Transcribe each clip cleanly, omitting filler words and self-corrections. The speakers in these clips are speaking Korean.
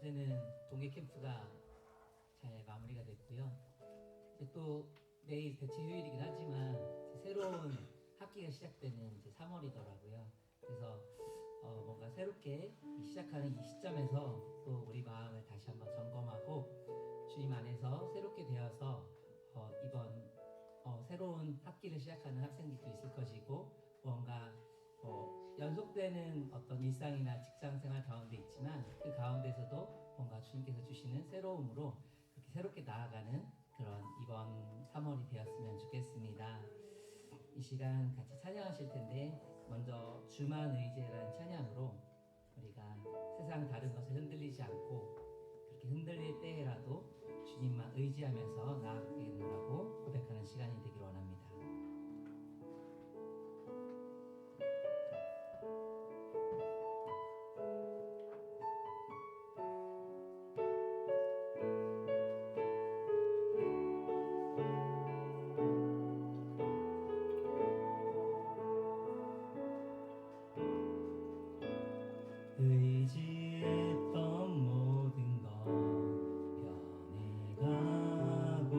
어제는 동계 캠프가 잘 마무리가 됐고요. 이제 또 내일 대체 휴일이긴 하지만 이제 새로운 학기가 시작되는 이제 3월이더라고요. 그래서 뭔가 새롭게 시작하는 이 시점에서 또 우리 마음을 다시 한번 점검하고 주님 안에서 새롭게 되어서 이번 새로운 학기를 시작하는 학생들도 있을 것이고 뭔가 연속되는 어떤 일상이나 직장 생활 가운데 있지만 그 가운데서도 뭔가 주님께서 주시는 새로움으로 그렇게 새롭게 나아가는 그런 이번 3월이 되었으면 좋겠습니다. 이 시간 같이 찬양하실 텐데 먼저 주만 의지라는 찬양으로 우리가 세상 다른 것에 흔들리지 않고 그렇게 흔들릴 때라도 주님만 의지하면서 나아가겠노라고 고백하는 시간이 되기를 원합니다. 의지했던 모든 것 변해가고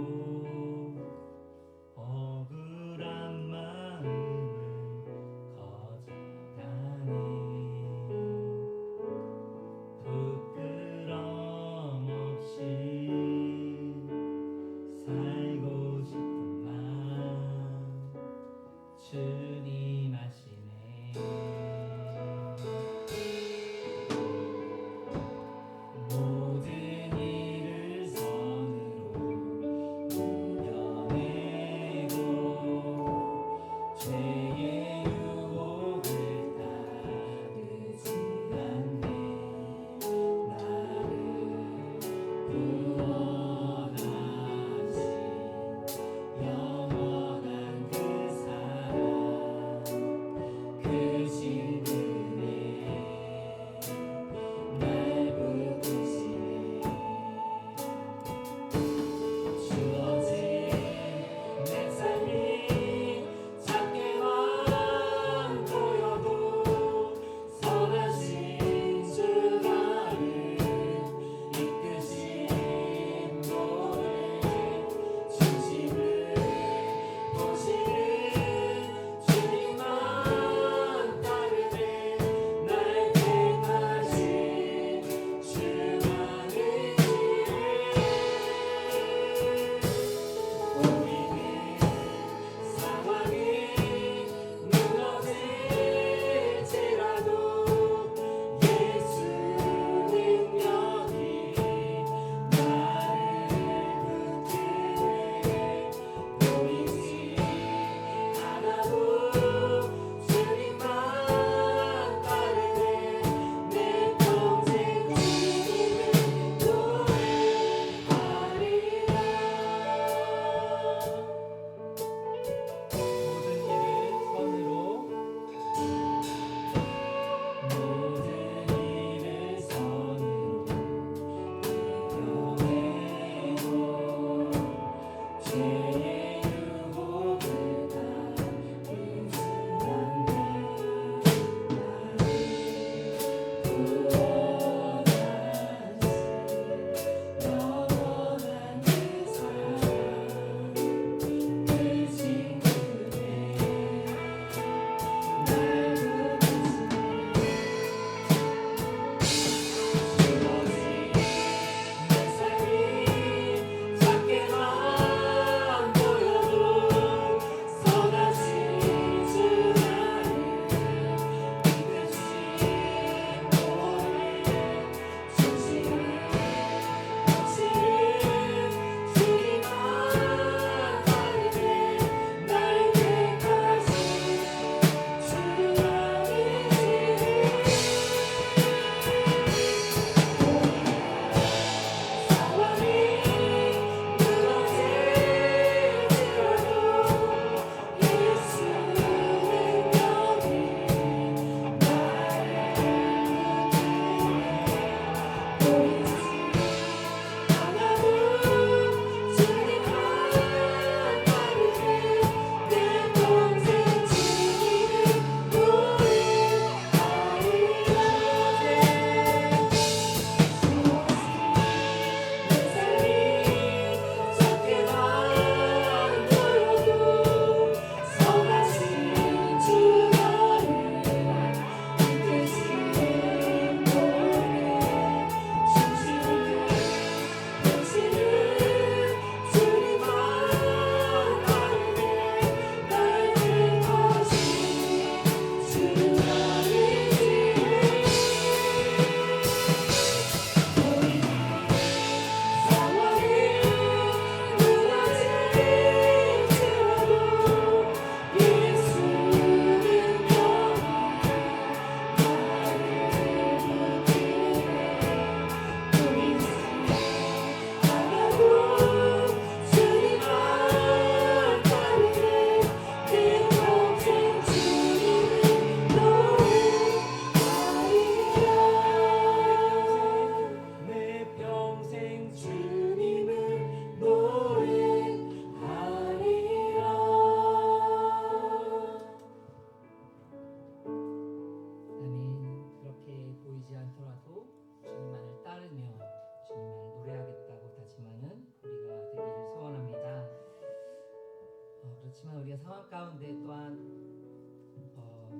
상황 가운데 또한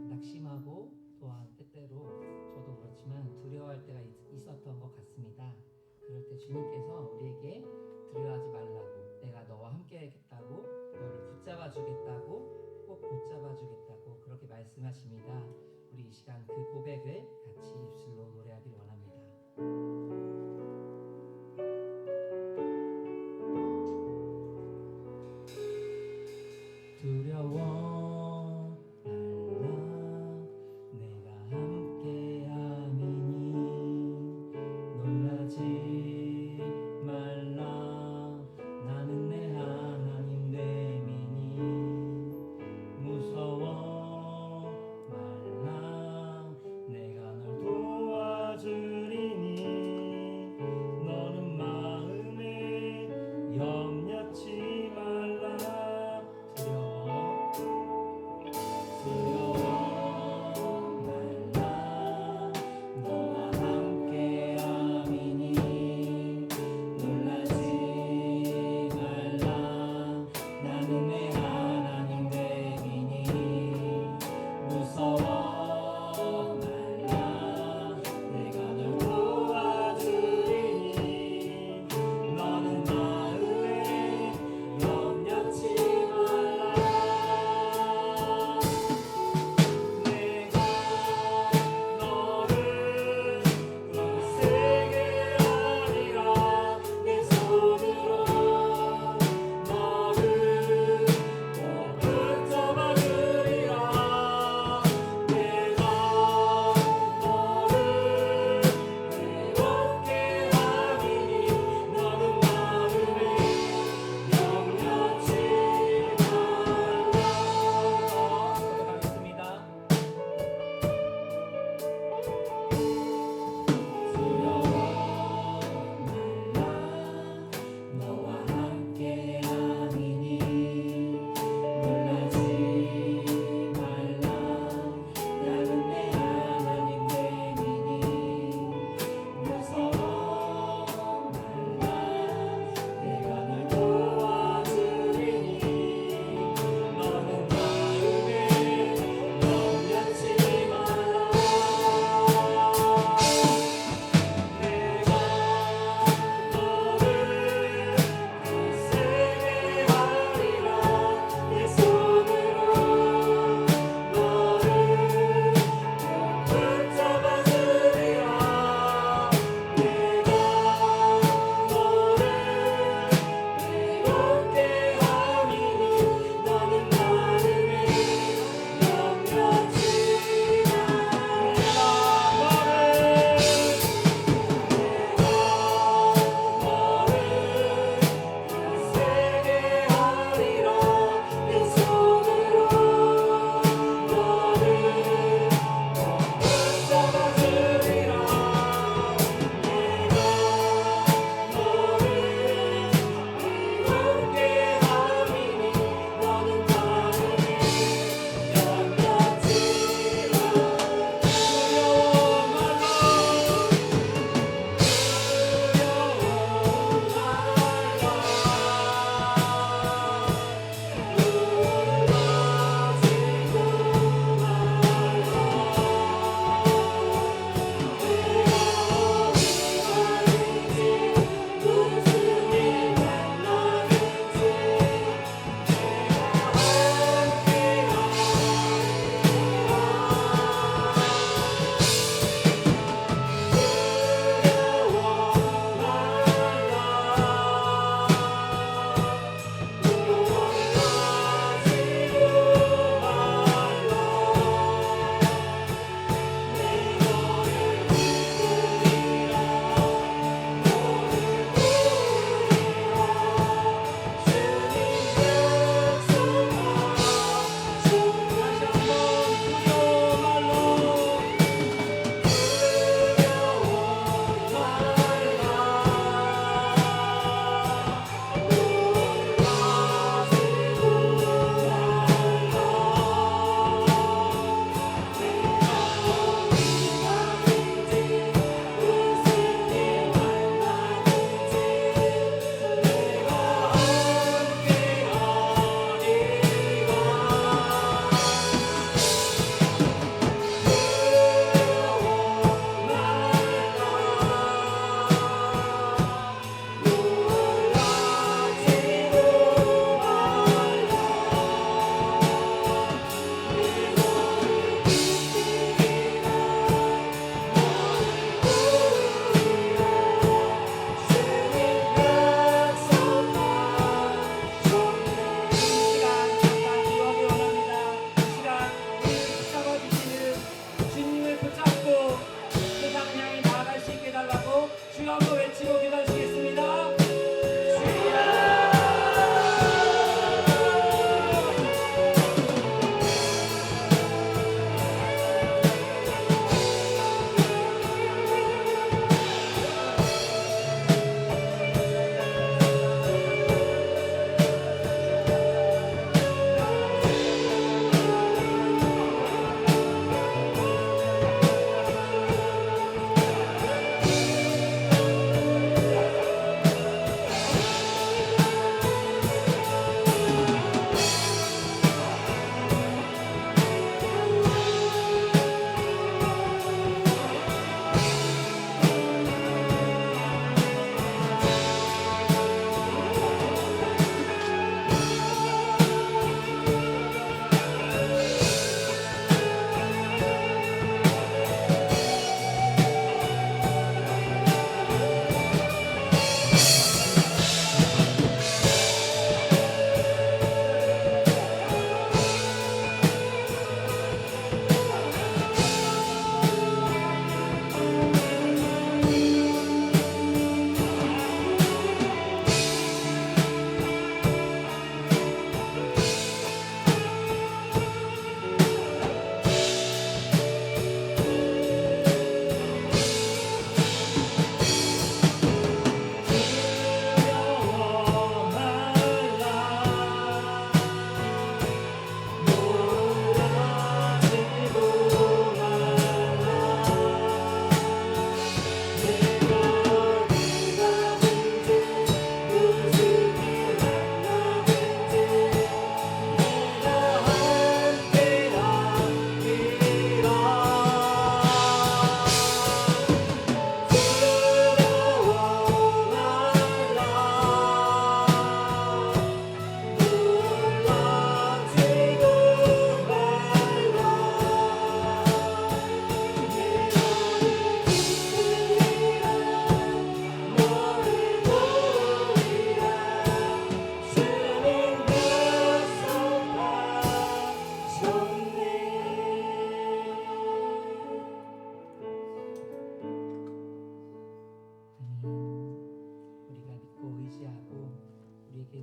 낙심하고 또한 때때로 저도 그렇지만 두려워할 때가 있었던 것 같습니다. 그럴 때 주님께서 우리에게 두려워하지 말라고, 내가 너와 함께 하겠다고, 너를 붙잡아 주겠다고, 꼭 붙잡아 주겠다고 그렇게 말씀하십니다. 우리 이 시간 그 고백을 같이 입술로 노래하길 원합니다. 두려워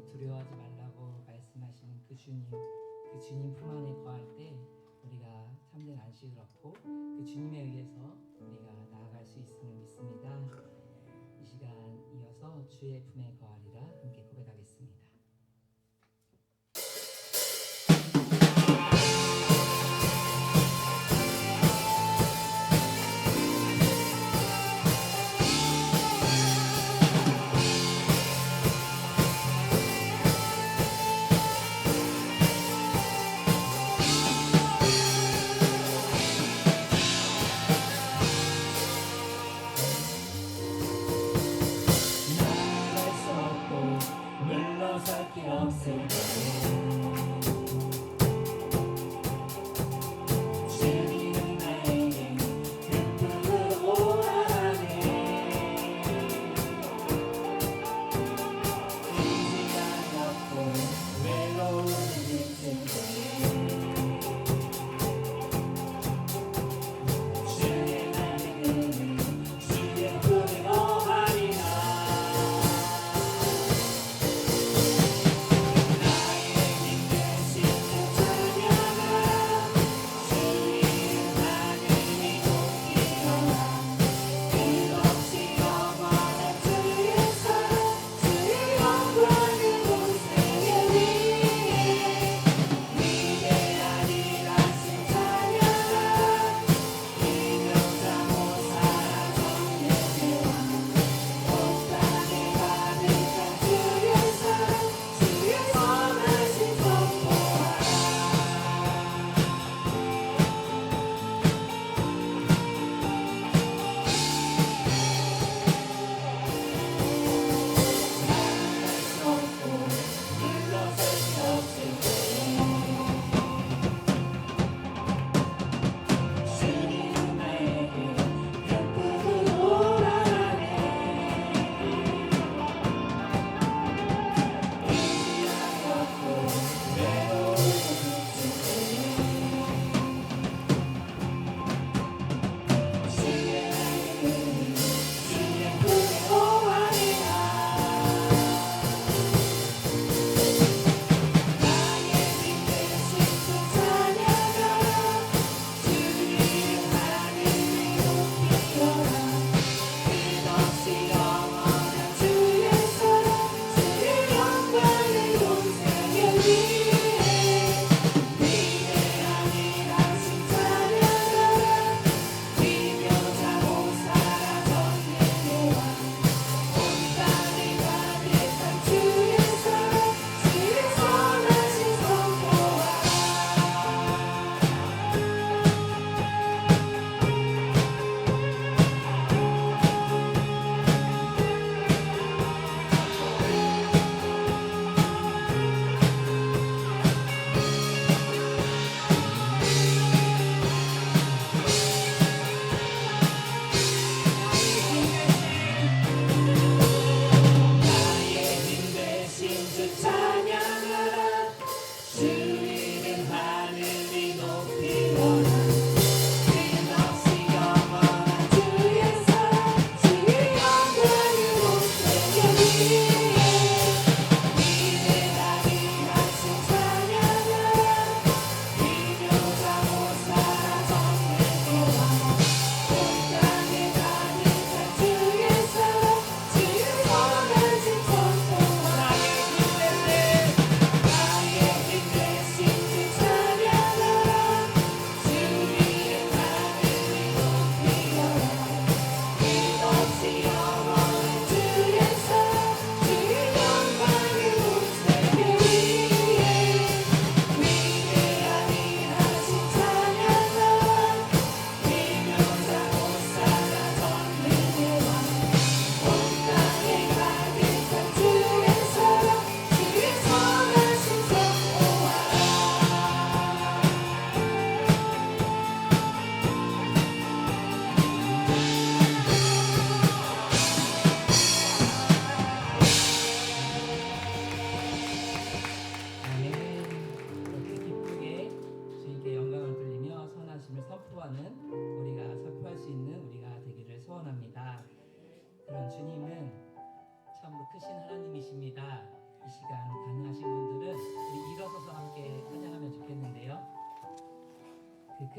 두려워하지 말라고 말씀하시는 그 주님 품 안에 거할 때 우리가 참된 안식을 얻고 그 주님에 의해서 우리가 나아갈 수 있음을 믿습니다. 이 시간 이어서 주의 품에 거하리라 함께 고백하겠습니다. 물러설 길 없을 때 주님은 나에게 큰 품으로 오라네. 의지가 없고 외로운 일생에 주의 나에게는 주의 품에 거하리라.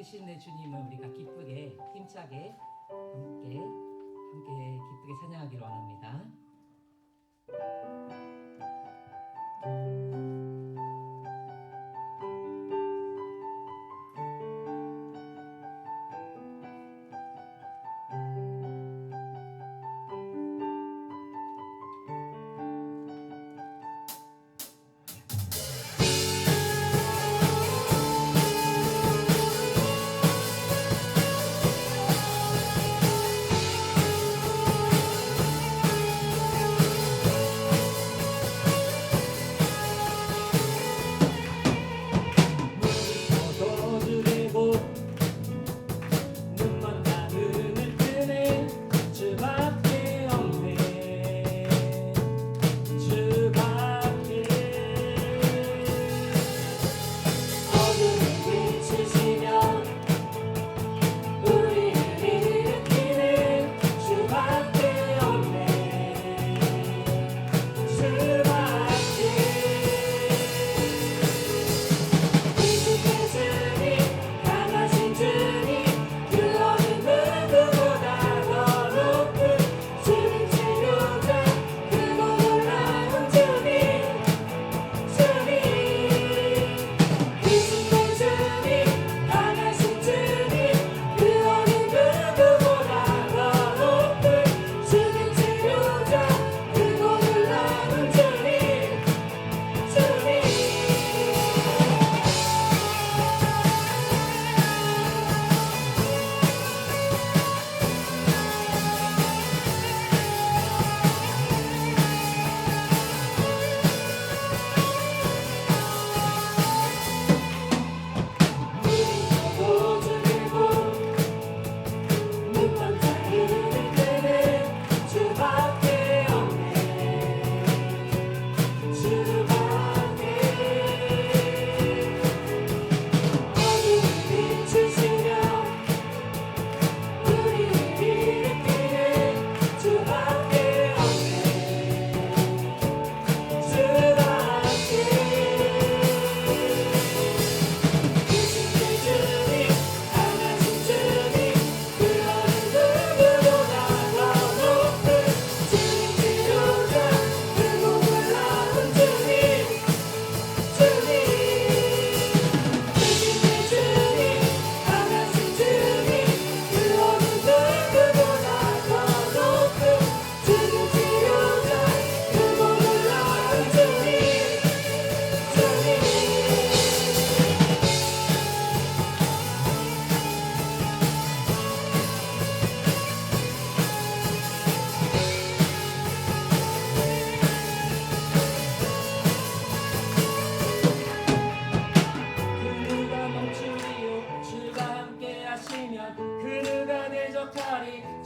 크신 내 주님을 우리가 기쁘게 힘차게 함께 기쁘게 찬양하기를 원합니다.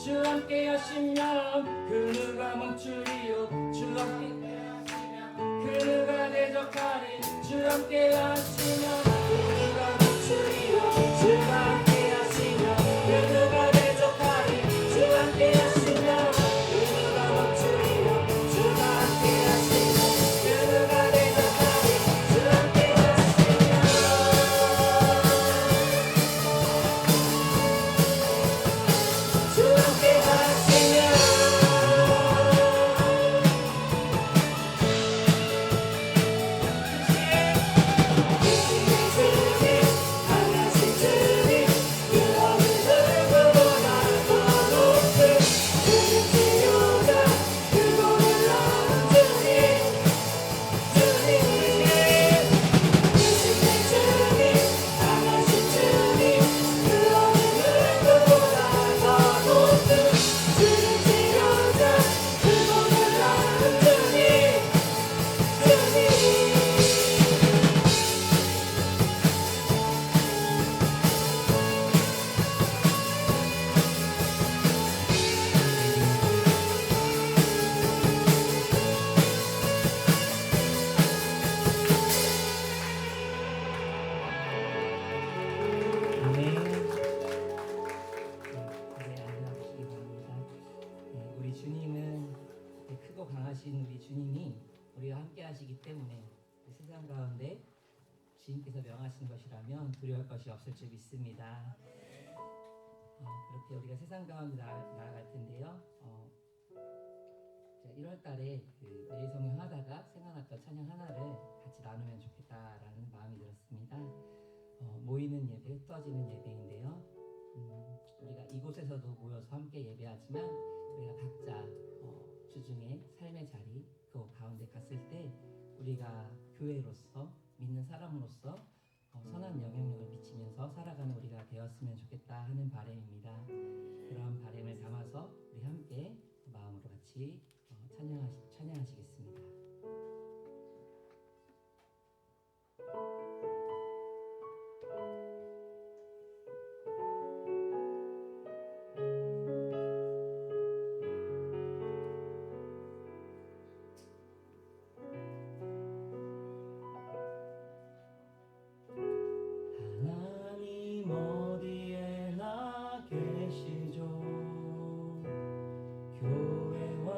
주 함께 하시면 그 누가 멈추리요 주 함께 하시면 그 누가 대적하리 주 함께 하시면 그 누가 멈추리요 주가 함께 하시면 그 누가 대적하리 주 함께 하시면 그 누가 멈추리요 주가 함께 하시면 그 누가 대적하리 주 함께 하시면 주 함께 하시면 우리 주님은 크고 강하신 우리 주님이 우리와 함께 하시기 때문에 세상 가운데 주님께서 명하신 것이라면 두려울 것이 없을 줄 믿습니다. 그렇게 우리가 세상 가운데 나아갈 텐데요. 1월 달에 그 매일 성경 하다가 생각났던 찬양 하나를 같이 나누면 좋겠다라는 마음이 들었습니다. 모이는 예배, 흩어지는 예배인데요. 우리가 이곳에서도 모여서 함께 예배하지만 우리가 각자 주중에 삶의 자리 그 가운데 갔을 때 우리가 교회로서 믿는 사람으로서 선한 영향력을 미치면서 살아가는 우리가 되었으면 좋겠다 하는 바람입니다. 그런 바람을 담아서 우리 함께 마음으로 같이 찬양하시겠습니다. 하나님 어디에나 계시죠. 교회와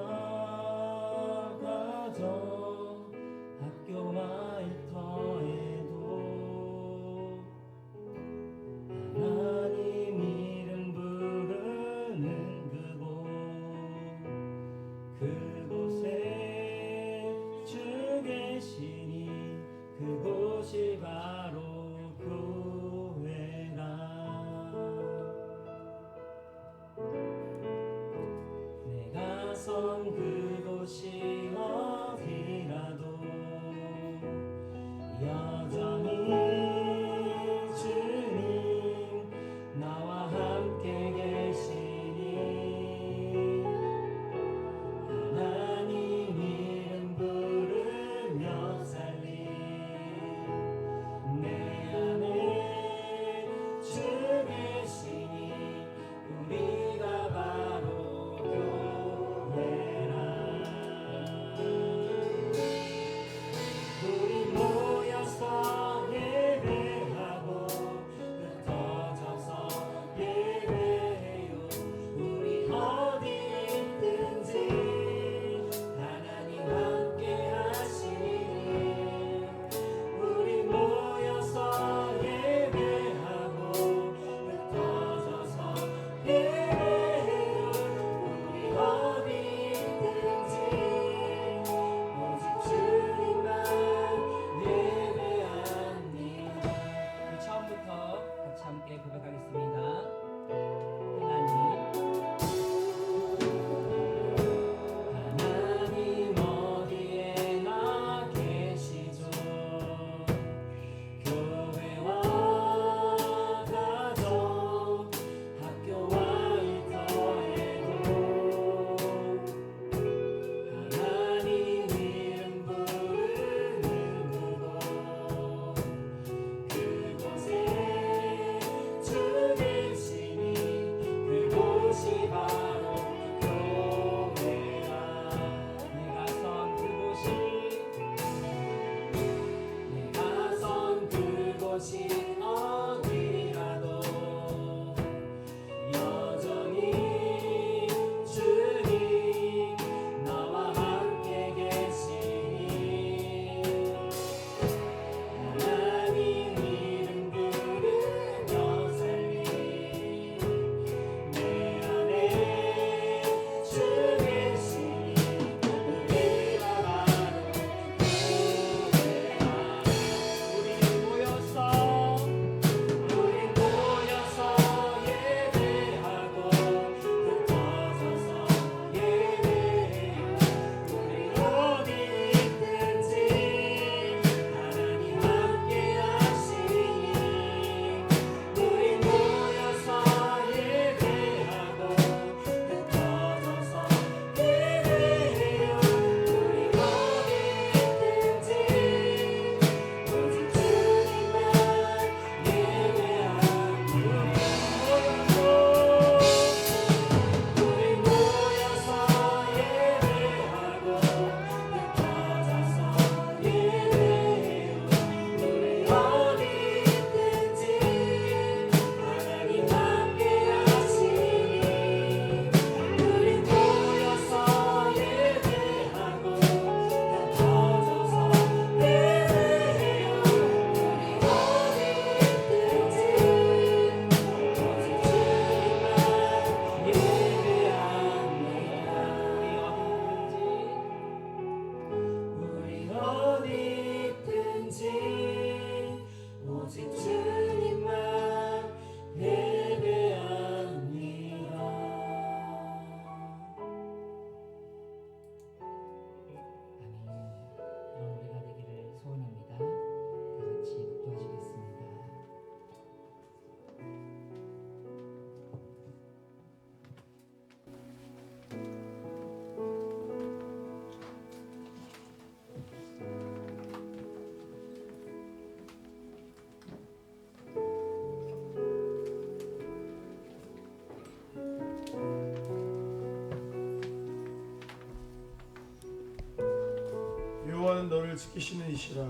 너를 지키시는 이시라.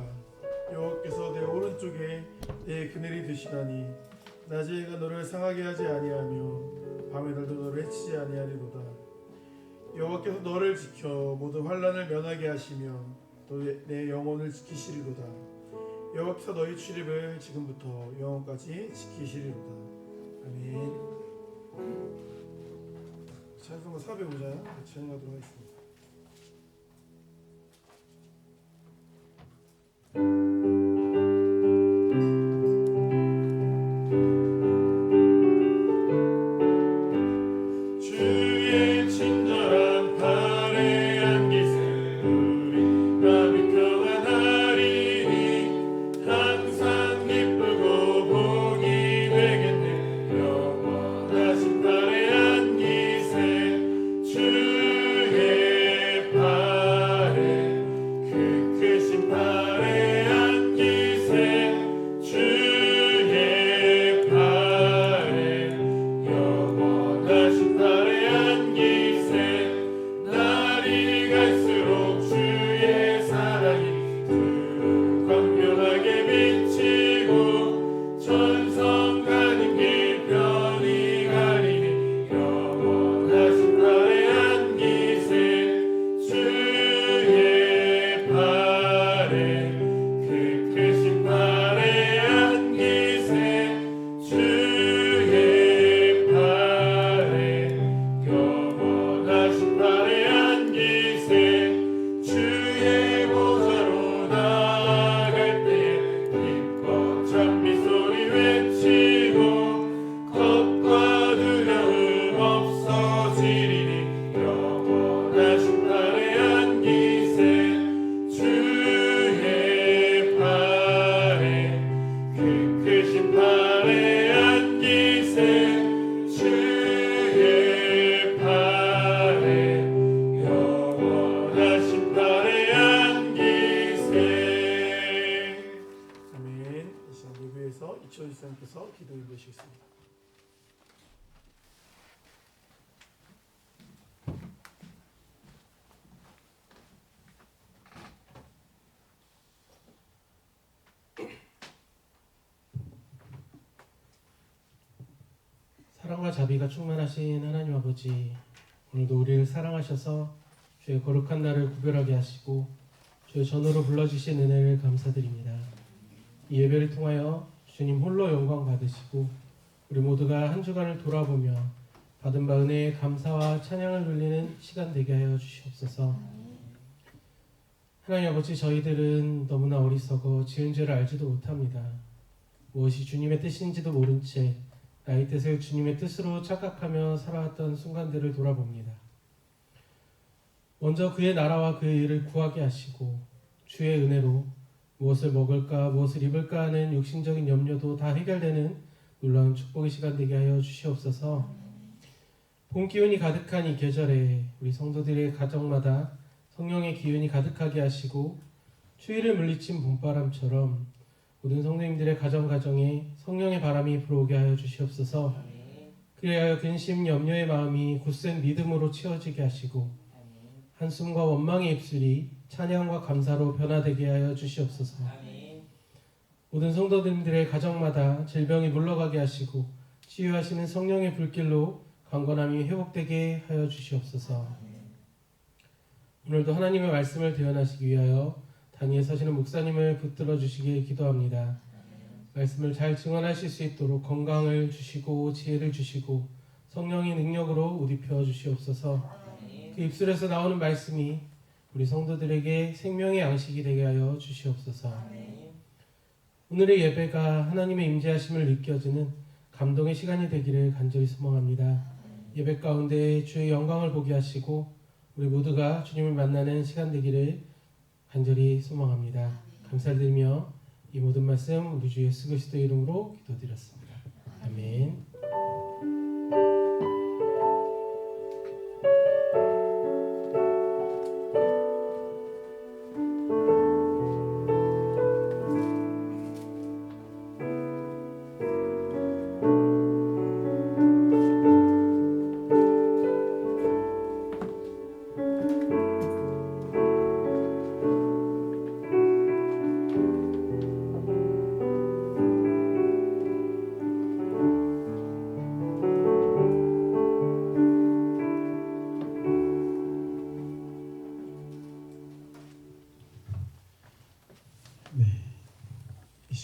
여호와께서 내 오른쪽에 내 그늘이 되시나니 낮에 해가 너를 상하게 하지 아니하며 밤의 달도 너를 해치지 아니하리로다. 여호와께서 너를 지켜 모든 환난을 면하게 하시며 내 영혼을 지키시리로다. 여호와께서 너희 출입을 지금부터 영원까지 지키시리로다. 아멘. 찬송가 405장 같이 찬양하도록 하겠습니다. 이초지사님께서 기도 인도해주시겠습니다. 사랑과 자비가 충만하신 하나님 아버지, 오늘도 우리를 사랑하셔서 주의 거룩한 날을 구별하게 하시고 주의 전으로 불러주신 은혜를 감사드립니다. 이 예배를 통하여 주님 홀로 영광 받으시고 우리 모두가 한 주간을 돌아보며 받은 바 은혜의 감사와 찬양을 돌리는 시간 되게 하여 주시옵소서. 하나님 아버지, 저희들은 너무나 어리석어 지은 죄를 알지도 못합니다. 무엇이 주님의 뜻인지도 모른 채 나의 뜻을 주님의 뜻으로 착각하며 살아왔던 순간들을 돌아봅니다. 먼저 그의 나라와 그의 일을 구하게 하시고 주의 은혜로 무엇을 먹을까 무엇을 입을까 하는 육신적인 염려도 다 해결되는 놀라운 축복의 시간 되게 하여 주시옵소서. 봄 기운이 가득한 이 계절에 우리 성도들의 가정마다 성령의 기운이 가득하게 하시고 추위를 물리친 봄바람처럼 모든 성도님들의 가정에 성령의 바람이 불어오게 하여 주시옵소서. 그리하여 근심 염려의 마음이 굳센 믿음으로 채워지게 하시고 한숨과 원망의 입술이 찬양과 감사로 변화되게 하여 주시옵소서. 모든 성도님들의 가정마다 질병이 물러가게 하시고 치유하시는 성령의 불길로 강건함이 회복되게 하여 주시옵소서. 오늘도 하나님의 말씀을 대언하시기 위하여 단위에 서시는 목사님을 붙들어 주시길 기도합니다. 말씀을 잘 증언하실 수 있도록 건강을 주시고 지혜를 주시고 성령의 능력으로 옷 입혀 주시옵소서. 그 입술에서 나오는 말씀이 우리 성도들에게 생명의 양식이 되게 하여 주시옵소서. 오늘의 예배가 하나님의 임재하심을 느껴지는 감동의 시간이 되기를 간절히 소망합니다. 예배 가운데 주의 영광을 보게 하시고 우리 모두가 주님을 만나는 시간 되기를 간절히 소망합니다. 감사드리며 이 모든 말씀 우리 주 예수 그리스도의 이름으로 기도드렸습니다. 아멘.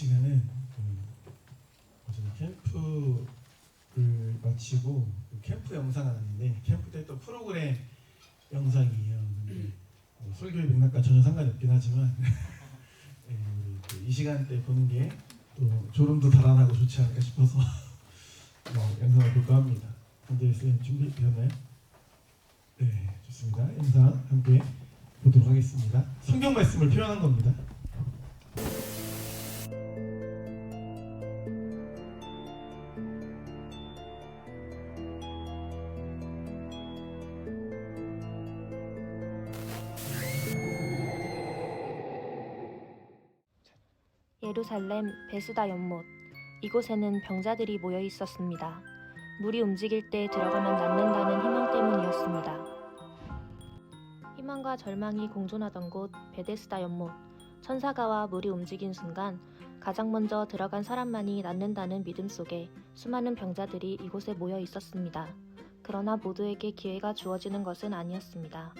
시간은 어제 캠프를 마치고 캠프 영상을 하는데 캠프 때 또 프로그램 영상이에요. 근데 설교의 맥락과 전혀 상관이 없긴 하지만 네, 우리 이 시간대 보는 게 또 졸음도 달아나고 좋지 않을까 싶어서 영상을 볼까 합니다. 함께 선생님 준비되셨나요? 네, 좋습니다. 영상 함께 보도록 하겠습니다. 성경 말씀을 표현한 겁니다. 예루살렘 베스다 연못. 이곳에는 병자들이 모여 있었습니다. 물이 움직일 때 들어가면 낫는다는 희망 때문이었습니다. 희망과 절망이 공존하던 곳 베데스다 연못. 천사가 와 물이 움직인 순간 가장 먼저 들어간 사람만이 낫는다는 믿음 속에 수많은 병자들이 이곳에 모여 있었습니다. 그러나 모두에게 기회가 주어지는 것은 아니었습니다.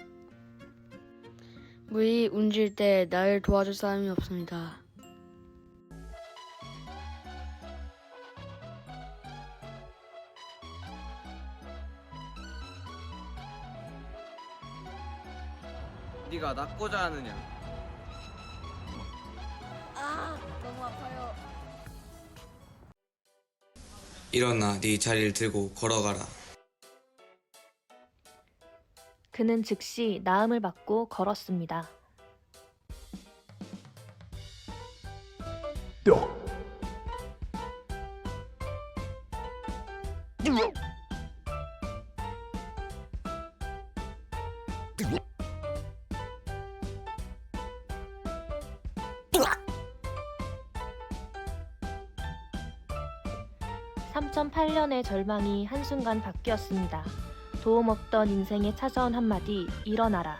물이 움직일 때 나를 도와줄 사람이 없습니다. 네가 낫고자 하느냐? 너무 아파요. 일어나 네 자리를 들고 걸어가라. 그는 즉시 나음을 받고 걸었습니다. (3008년의) 절망이 한순간 바뀌었습니다. 도움 없던 인생에 찾아온 한마디, 일어나라.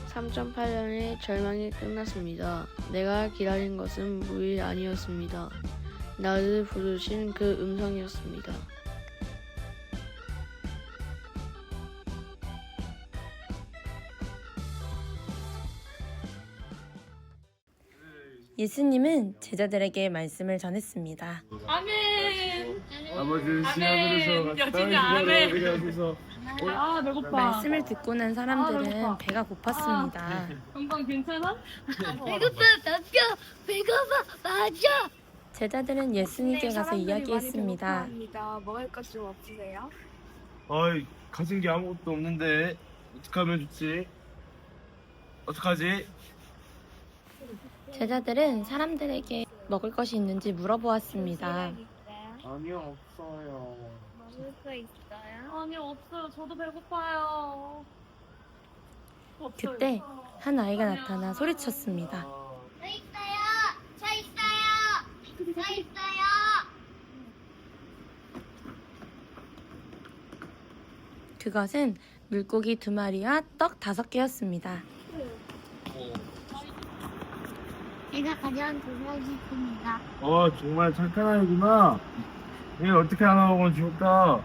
3008년의 절망이 끝났습니다. 내가 기다린 것은 물이 아니었습니다. 나를 부르신 그 음성이었습니다. 예수님은 제자들에게 말씀을 전했습니다. 아버지 하늘에서 땅에 우리가 여기서 말씀을 듣고 난 사람들은 배가 고팠습니다. 건강 괜찮아? 배고파 맞아. 제자들은 예수님께 가서 이야기했습니다. 먹을 것 좀 없으세요? 어이 가진 게 아무것도 없는데 어떡하면 좋지? 어떡하지? 제자들은 사람들에게 먹을 것이 있는지 물어보았습니다. 아니요 없어요. 먹을 거 있어요? 아니 없어요. 저도 배고파요. 없어요. 그때 한 아이가 나타나 소리쳤습니다. 저 있어요. 저 있어요. 저 있어요. 그것은 물고기 2마리와 떡 5개였습니다. 제가 가져온 도시락입니다. 정말 착한 아이구나. 얘 어떻게 하나 먹으면 좋을까?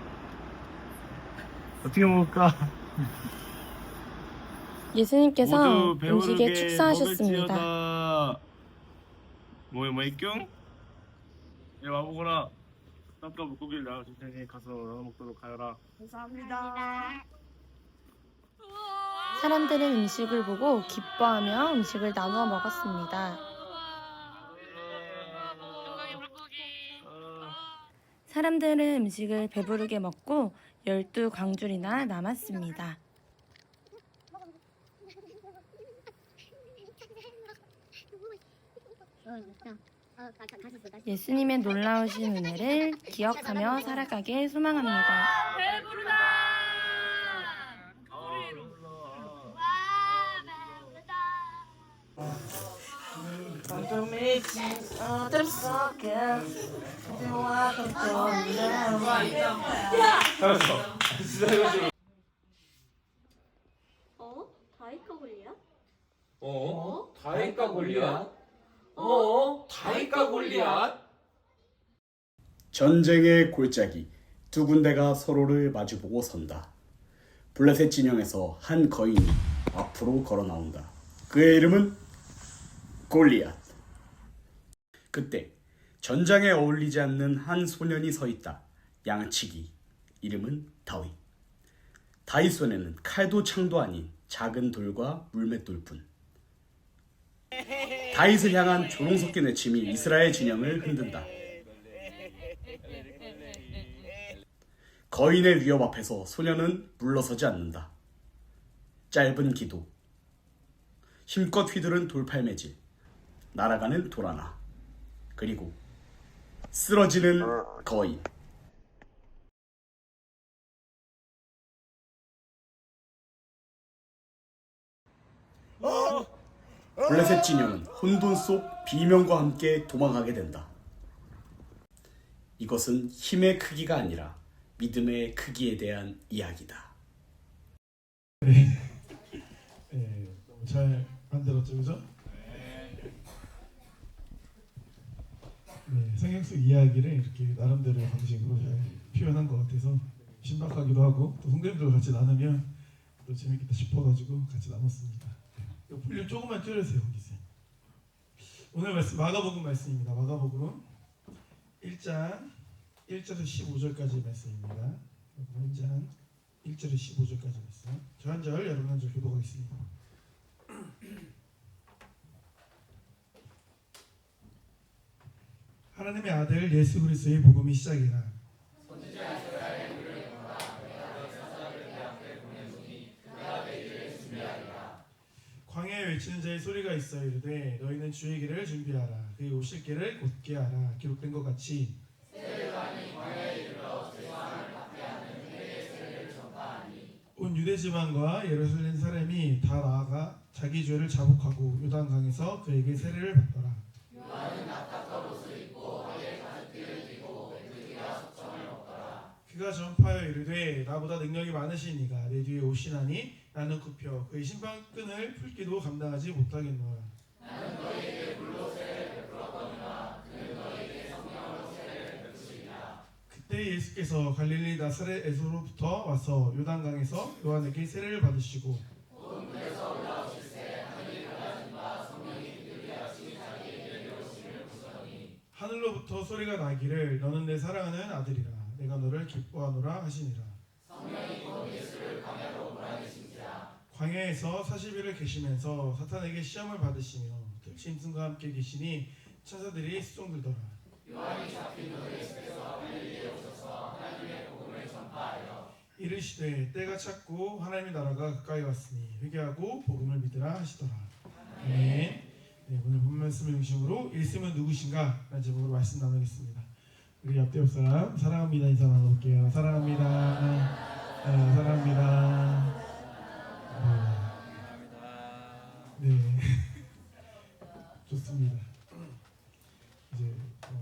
어떻게 먹을까? 예수님께서 모두 음식에 배부르게 축사하셨습니다. 먹을지어다. 뭐이 뿅? 얘 와보거라. 떡과 물고기를 나와 줄 테니 가서 나눠 먹도록 하여라. 감사합니다. 사람들은 음식을 보고 기뻐하며 음식을 나누어 먹었습니다. 사람들은 음식을 배부르게 먹고 12광줄이나 남았습니다. 예수님의 놀라우신 은혜를 기억하며 살아가길 소망합니다. 배부르다. 다이까 골리앗? 다이까 골리앗? 전쟁의 골짜기 두 군대가 서로를 마주보고 선다. 블레셋 진영에서 한 거인이 앞으로 걸어 나온다. 그의 이름은 골리앗. 그때 전장에 어울리지 않는 한 소년이 서 있다. 양치기. 이름은 다윗. 다윗 손에는 칼도 창도 아닌 작은 돌과 물맷돌뿐. 다윗을 향한 조롱 섞인 외침이 이스라엘 진영을 흔든다. 거인의 위협 앞에서 소년은 물러서지 않는다. 짧은 기도, 힘껏 휘두른 돌팔매질, 날아가는 돌 하나, 그리고 쓰러지는 거인. 블레셋 진영은 혼돈 속 비명과 함께 도망가게 된다. 이것은 힘의 크기가 아니라 믿음의 크기에 대한 이야기다. 너무 잘 만들었죠, 그죠? 성경 속 이야기를 이렇게 나름대로의 방식으로 잘 표현한 것 같아서 신박하기도 하고 또 성도님들 같이 나누면 또 재밌겠다 싶어가지고 같이 나눴습니다. 볼륨 조금만 줄여주세요, 거기서. 오늘 말씀 마가복음 말씀입니다. 마가복음 1장 1절에서 15절까지 말씀입니다. 1장 1절에서 15절까지 말씀. 저 한 절, 여러분 한 절 교독하겠습니다. 하나님의 아들 예수 그리스도의 복음이 시작이라. 광야에 외치는 자의 소리가 있어 이르되 너희는 주의 길을 준비하라. 그의 오실 길을 곧게 하라. 기록된 것 같이 온 유대 지방과 예루살렘 사람이 다 나아가 자기 죄를 자복하고 요단강에서 그에게 세례를 받더라. 그가 전파하여 이르되 나보다 능력이 많으신 이가 내 뒤에 오시나니 나는 굽혀 그의 심판끈을 풀기도 감당하지 못하겠노라. 나는 너희에게 물로 세례를 베풀었거니와 그는 너희에게 성령으로 세례를 베푸시리라. 그때 예수께서 갈릴리 나사렛에서로부터 와서 요단강에서 요한에게 세례를 받으시고 온 물에서 올라오실새 하늘이 달라진 바 성령이 그들이 하시니 자기에게 내려오심을 보더니 하늘로부터 소리가 나기를 너는 내 사랑하는 아들이라 내가 너를 기뻐하노라 하시니라. 성령이 곧 예수를 광야로 몰아내신지라. 광야에서 40일을 계시면서 사탄에게 시험을 받으시며 들짐승과 함께 계시니 천사들이 수종들더라. 요한이 잡힌 후 예수께서 갈릴리에 오셔서 하나님의 복음을 전파하여 이르시되 때가 찼고 하나님의 나라가 가까이 왔으니 회개하고 복음을 믿으라 하시더라. 아멘. 오늘 본 말씀을 중심으로 예수님은 누구신가 라는 제목으로 말씀 나누겠습니다. 우리 옆에 옆 사람 사랑합니다 인사 나눠볼게요. 사랑합니다. 사랑합니다. 네. 좋습니다. 이제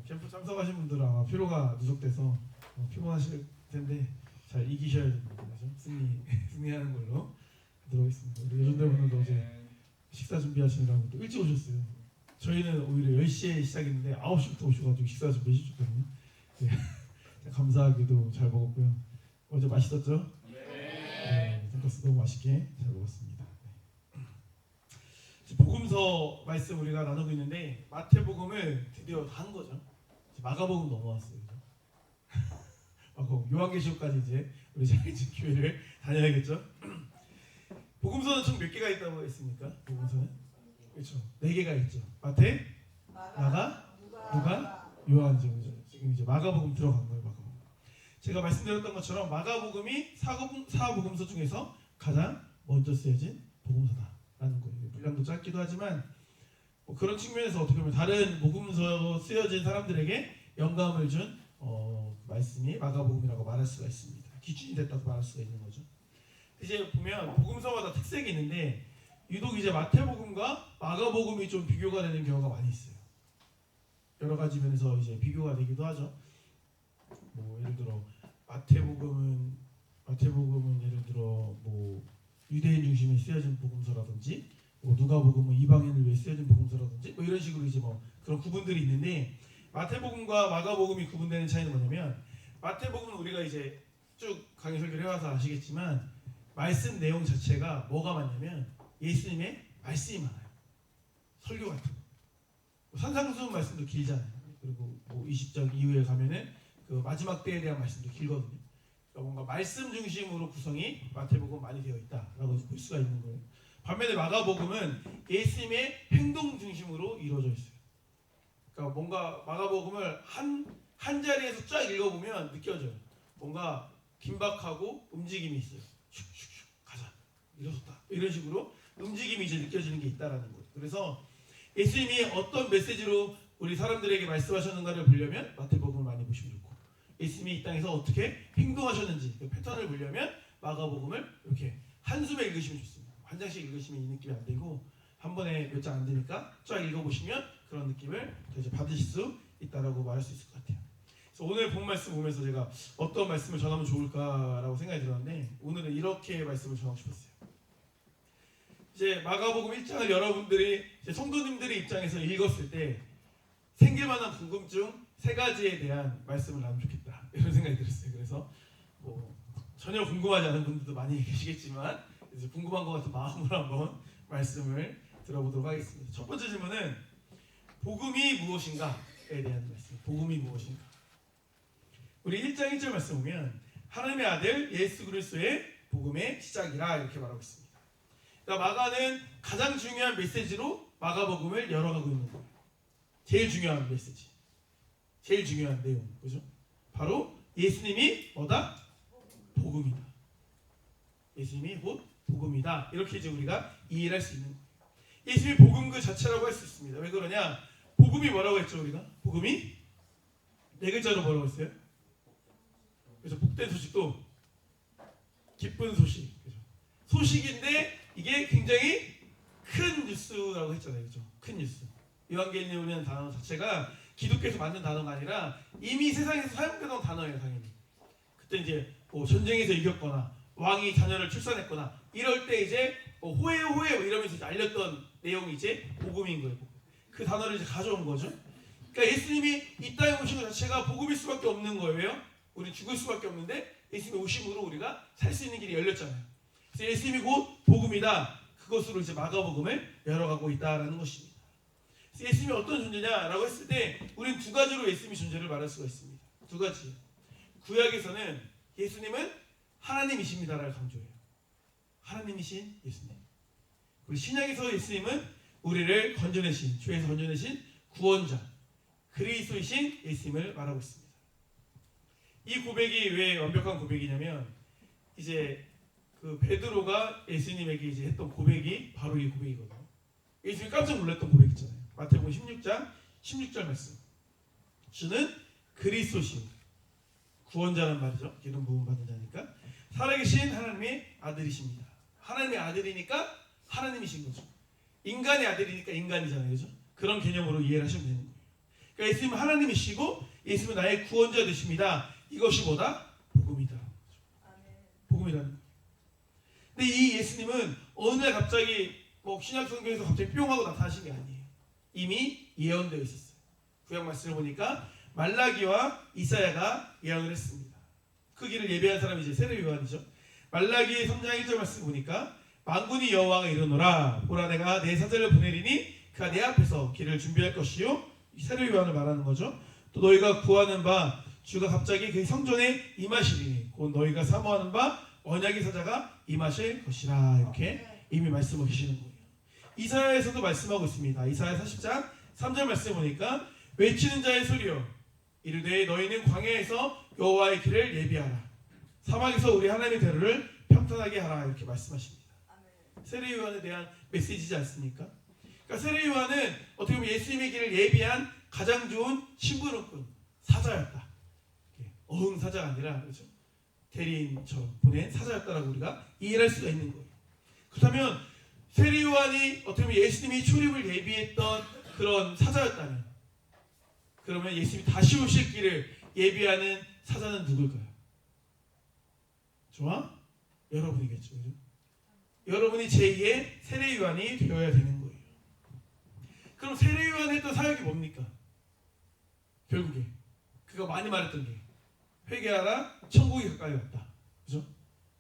캠프 참석하신 분들은 아마 피로가 누적돼서 피곤하실 텐데 잘 이기셔야 됩니다. 그렇죠? 승리하는 걸로 들어오겠습니다. 우리 여전들분들도 어제 식사 준비하시느라고 또 일찍 오셨어요. 저희는 오히려 10시에 시작했는데 9시부터 오셔가지고 식사 준비해 주셨거든요. 네. 감사하게도 잘 먹었고요. 어제 맛있었죠? 네. 돈가스 너무 맛있게 잘 먹었습니다. 네. 복음서 말씀 우리가 나누고 있는데 마태복음을 드디어 다 한 거죠. 마가복음 넘어왔어요. 마가복음, 요한계시록까지 이제 우리 잘 기회를 다녀야겠죠? 복음서는 총 몇 개가 있다고 했습니까? 복음서는? 그렇죠. 4개가 있죠. 마태, 마가, 누가, 요한. 지금 이제 마가복음 들어간 거예요. 마가복음. 제가 말씀드렸던 것처럼 마가복음이 사복음서 중에서 가장 먼저 쓰여진 복음서다라는 거예요. 분량도 짧기도 하지만 뭐 그런 측면에서 어떻게 보면 다른 복음서 쓰여진 사람들에게 영감을 준 말씀이 마가복음이라고 말할 수가 있습니다. 기준이 됐다고 말할 수가 있는 거죠. 이제 보면 복음서마다 특색이 있는데 유독 이제 마태복음과 마가복음이 좀 비교가 되는 경우가 많이 있어요. 여러 가지 면에서 이제 비교가 되기도 하죠. 뭐 예를 들어 마태복음은 예를 들어 뭐 유대인 중심에 쓰여진 복음서라든지 뭐 누가복음은 이방인을 위해 쓰여진 복음서라든지 뭐 이런 식으로 이제 뭐 그런 구분들이 있는데 마태복음과 마가복음이 구분되는 차이는 뭐냐면 마태복음은 우리가 이제 쭉 강의 설교를 해와서 아시겠지만 말씀 내용 자체가 뭐가 많냐면 예수님의 말씀이 많아요. 설교 같은 거. 산상수훈 말씀도 길잖아요. 그리고 뭐 20장 이후에 가면은 그 마지막 때에 대한 말씀도 길거든요. 그러니까 뭔가 말씀 중심으로 구성이 마태복음 많이 되어 있다라고 볼 수가 있는 거예요. 반면에 마가복음은 예수님의 행동 중심으로 이루어져 있어요. 그러니까 뭔가 마가복음을 한 자리에서 쫙 읽어보면 느껴져요. 뭔가 긴박하고 움직임이 있어요. 슉슉슉 가자 일어섰다 이런 식으로 움직임이 이제 느껴지는 게 있다라는 거예요. 그래서 예수님이 어떤 메시지로 우리 사람들에게 말씀하셨는가를 보려면 마태복음을 많이 보시면 좋고, 예수님이 이 땅에서 어떻게 행동하셨는지 그 패턴을 보려면 마가복음을 이렇게 한숨에 읽으시면 좋습니다. 한 장씩 읽으시면 이 느낌이 안 되고 한 번에 몇 장 안 되니까 쫙 읽어보시면 그런 느낌을 더 이제 받으실 수 있다라고 말할 수 있을 것 같아요. 그래서 오늘 본 말씀 보면서 제가 어떤 말씀을 전하면 좋을까라고 생각이 들었는데, 오늘은 이렇게 말씀을 전하고 싶었어요. 이제 마가복음 1장을 여러분들이 이제 성도님들의 입장에서 읽었을 때 생길 만한 궁금증 3가지에 대한 말씀을 나누면 좋겠다 이런 생각이 들었어요. 그래서 뭐 전혀 궁금하지 않은 분들도 많이 계시겠지만 이제 궁금한 것 같은 마음으로 한번 말씀을 들어보도록 하겠습니다. 첫 번째 질문은 복음이 무엇인가에 대한 말씀. 복음이 무엇인가? 우리 1장 1절 말씀 보면 하나님의 아들 예수 그리스도의 복음의 시작이라 이렇게 말하고 있습니다. 그러니까 마가는 가장 중요한 메시지로 마가복음을 열어가고 있는 거예요. 제일 중요한 메시지, 제일 중요한 내용, 그죠? 바로 예수님이 뭐다? 복음이다. 예수님이 곧 복음이다. 이렇게 이제 우리가 이해를 할 수 있는 거예요. 예수님이 복음 그 자체라고 할 수 있습니다. 왜 그러냐? 복음이 뭐라고 했죠 우리가? 복음이 4글자로 뭐라고 했어요? 그래서 복된 소식도 기쁜 소식, 그죠? 소식인데 이게 굉장히 큰 뉴스라고 했잖아요, 그죠? 큰 뉴스. 요한계시록이라는 단어 자체가 기독교에서 만든 단어가 아니라 이미 세상에서 사용되던 단어예요, 당연히. 그때 이제 뭐 전쟁에서 이겼거나 왕이 자녀를 출산했거나 이럴 때 이제 뭐 호해 뭐 이러면서 이제 알렸던 내용이 이제 복음인 거예요. 그 단어를 이제 가져온 거죠. 그러니까 예수님이 이 땅에 오신 것 자체가 복음일 수밖에 없는 거예요. 우리 죽을 수밖에 없는데 예수님의 오심으로 우리가 살 수 있는 길이 열렸잖아요. 그래서 예수님이 곧 복음이다. 그것으로 이제 마가복음을 열어가고 있다라는 것입니다. 그래서 예수님이 어떤 존재냐라고 했을 때 우리는 2가지로 예수님의 존재를 말할 수가 있습니다. 2가지. 구약에서는 예수님은 하나님이십니다라고 강조해요. 하나님이신 예수님. 그리고 신약에서 예수님은 우리를 건져내신, 죄에서 건져내신 구원자, 그리스도이신 예수님을 말하고 있습니다. 이 고백이 왜 완벽한 고백이냐면 이제 그 베드로가 예수님에게 이제 했던 고백이 바로 이 고백이거든요. 예수님이 깜짝 놀랐던 고백 있잖아요. 마태복음 16장 16절 말씀. 주는 그리스도신, 구원자는 말이죠. 기름 부음 받은 자니까 살아계신 하나님의 아들이십니다. 하나님의 아들이니까 하나님이신 거죠. 인간의 아들이니까 인간이잖아요, 그죠? 그런 개념으로 이해를 하시면 되는 거예요. 그러니까 예수님은 하나님이시고 예수님은 나의 구원자 되십니다. 이것이 뭐다? 복음이다. 복음이라는 거예요. 근데 이 예수님은 어느 날 갑자기 뭐 신약 성경에서 갑자기 뿅 하고 나타나신 게 아니에요. 이미 예언되어 있었어요. 구약 말씀을 보니까 말라기와 이사야가 예언을 했습니다. 그 길을 예배한 사람이 이제 세례 요한이죠. 말라기 3장 1절 말씀 보니까 만군의 여호와가 이르노라 보라 내가 내 사자를 보내리니 그가 내 앞에서 길을 준비할 것이요. 세례 요한을 말하는 거죠. 또 너희가 구하는 바 주가 갑자기 그 성전에 임하시리니 곧 너희가 사모하는 바 언약의 사자가 임하실 것이라 이렇게 이미 말씀하고 계시는 거예요. 이사야에서도 말씀하고 있습니다. 이사야 40장 3절 말씀 보니까 외치는 자의 소리여 이르되 너희는 광야에서 여호와의 길을 예비하라 사막에서 우리 하나님의 대로를 평탄하게 하라 이렇게 말씀하십니다. 세례 요한에 대한 메시지지 않습니까? 그러니까 세례 요한은 어떻게 보면 예수님의 길을 예비한 가장 좋은 심부름꾼 사자였다. 어흥 사자가 아니라 그렇죠? 대리인처럼 보낸 사자였다라고 우리가 이해할 수가 있는 거예요. 그렇다면 세례 요한이 어떻게 보면 예수님이 출입을 예비했던 그런 사자였다면 그러면 예수님이 다시 오실 길을 예비하는 사자는 누굴까요? 좋아? 여러분이겠죠. 그죠? 여러분이 제2의 세례 요한이 되어야 되는 거예요. 그럼 세례 요한이 했던 사역이 뭡니까? 결국에 그가 많이 말했던 게 회개하라 천국이 가까이 왔다. 그죠?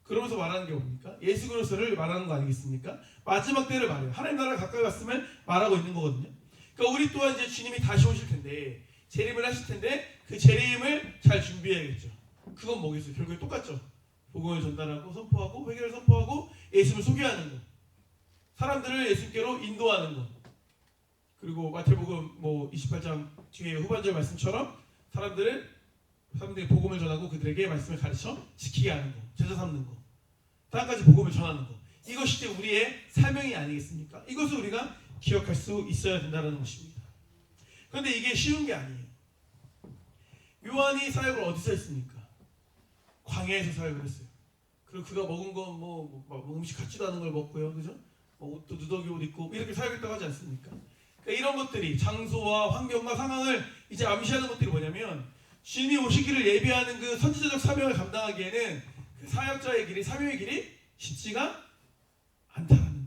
그러면서 말하는 게 뭡니까? 예수 그리스도를 말하는 거 아니겠습니까? 마지막 때를 말해요. 하나님 나라가 가까이 왔음을 말하고 있는 거거든요. 그러니까 우리 또한 이제 주님이 다시 오실 텐데 재림을 하실 텐데 그 재림을 잘 준비해야겠죠. 그건 뭐겠어요? 결국에 똑같죠. 복음을 전달하고 선포하고 회개를 선포하고 예수를 소개하는 것, 사람들을 예수께로 인도하는 것. 그리고 마태복음 28장 뒤에 후반절 말씀처럼 사람들이 복음을 전하고 그들에게 말씀을 가르쳐 지키게 하는 것, 제자 삼는 것, 땅까지 복음을 전하는 것. 이것이 이제 우리의 사명이 아니겠습니까? 이것을 우리가 기억할 수 있어야 된다는 것입니다. 그런데 이게 쉬운 게 아니에요. 요한이 사역을 어디서 했습니까? 광야에서 사역을 했어요. 그리고 그가 먹은 건 음식 같지도 않은 걸 먹고요, 그죠? 옷도 누더기 옷 입고 이렇게 사역했다고 하지 않습니까? 그러니까 이런 것들이 장소와 환경과 상황을 이제 암시하는 것들이 뭐냐면 주님이 오시기를 예비하는 그 선지자적 사명을 감당하기에는 그 사역자의 길이, 사명의 길이 쉽지가 않다는 거예요.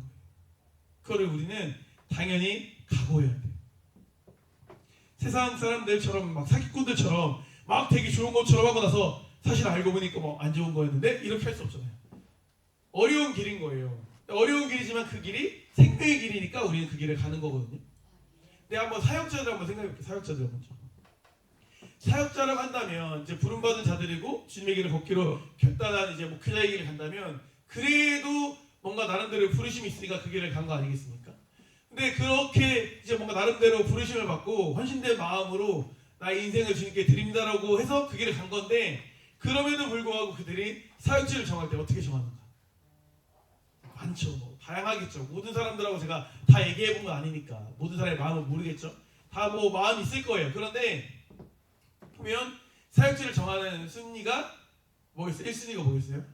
그거를 우리는 당연히 각오해야 돼요. 세상 사람들처럼 막 사기꾼들처럼 막 되게 좋은 것처럼 하고 나서 사실 알고 보니까 안 좋은 거였는데 이렇게 할 수 없잖아요. 어려운 길인 거예요. 어려운 길이지만 그 길이 생명의 길이니까 우리는 그 길을 가는 거거든요. 근데 한번 사역자들 한번 생각해볼게요. 사역자들 먼저. 사역자라고 한다면 이제 부름받은 자들이고 주님의 길을 걷기로 결단한 이제 목회자의 길을 간다면 그래도 뭔가 나름대로 부르심이 있으니까 그 길을 간 거 아니겠습니까? 근데 그렇게 이제 뭔가 나름대로 부르심을 받고 헌신된 마음으로 나의 인생을 주님께 드립니다라고 해서 그 길을 간 건데 그럼에도 불구하고 그들이 사역지를 정할 때 어떻게 정하는가? 많죠. 다양하겠죠. 모든 사람들하고 제가 다 얘기해 본 거 아니니까 모든 사람의 마음은 모르겠죠. 다 마음이 있을 거예요. 그런데 보면 사역지를 정하는 순위가 뭐겠어요? 1순위가 뭐겠어요?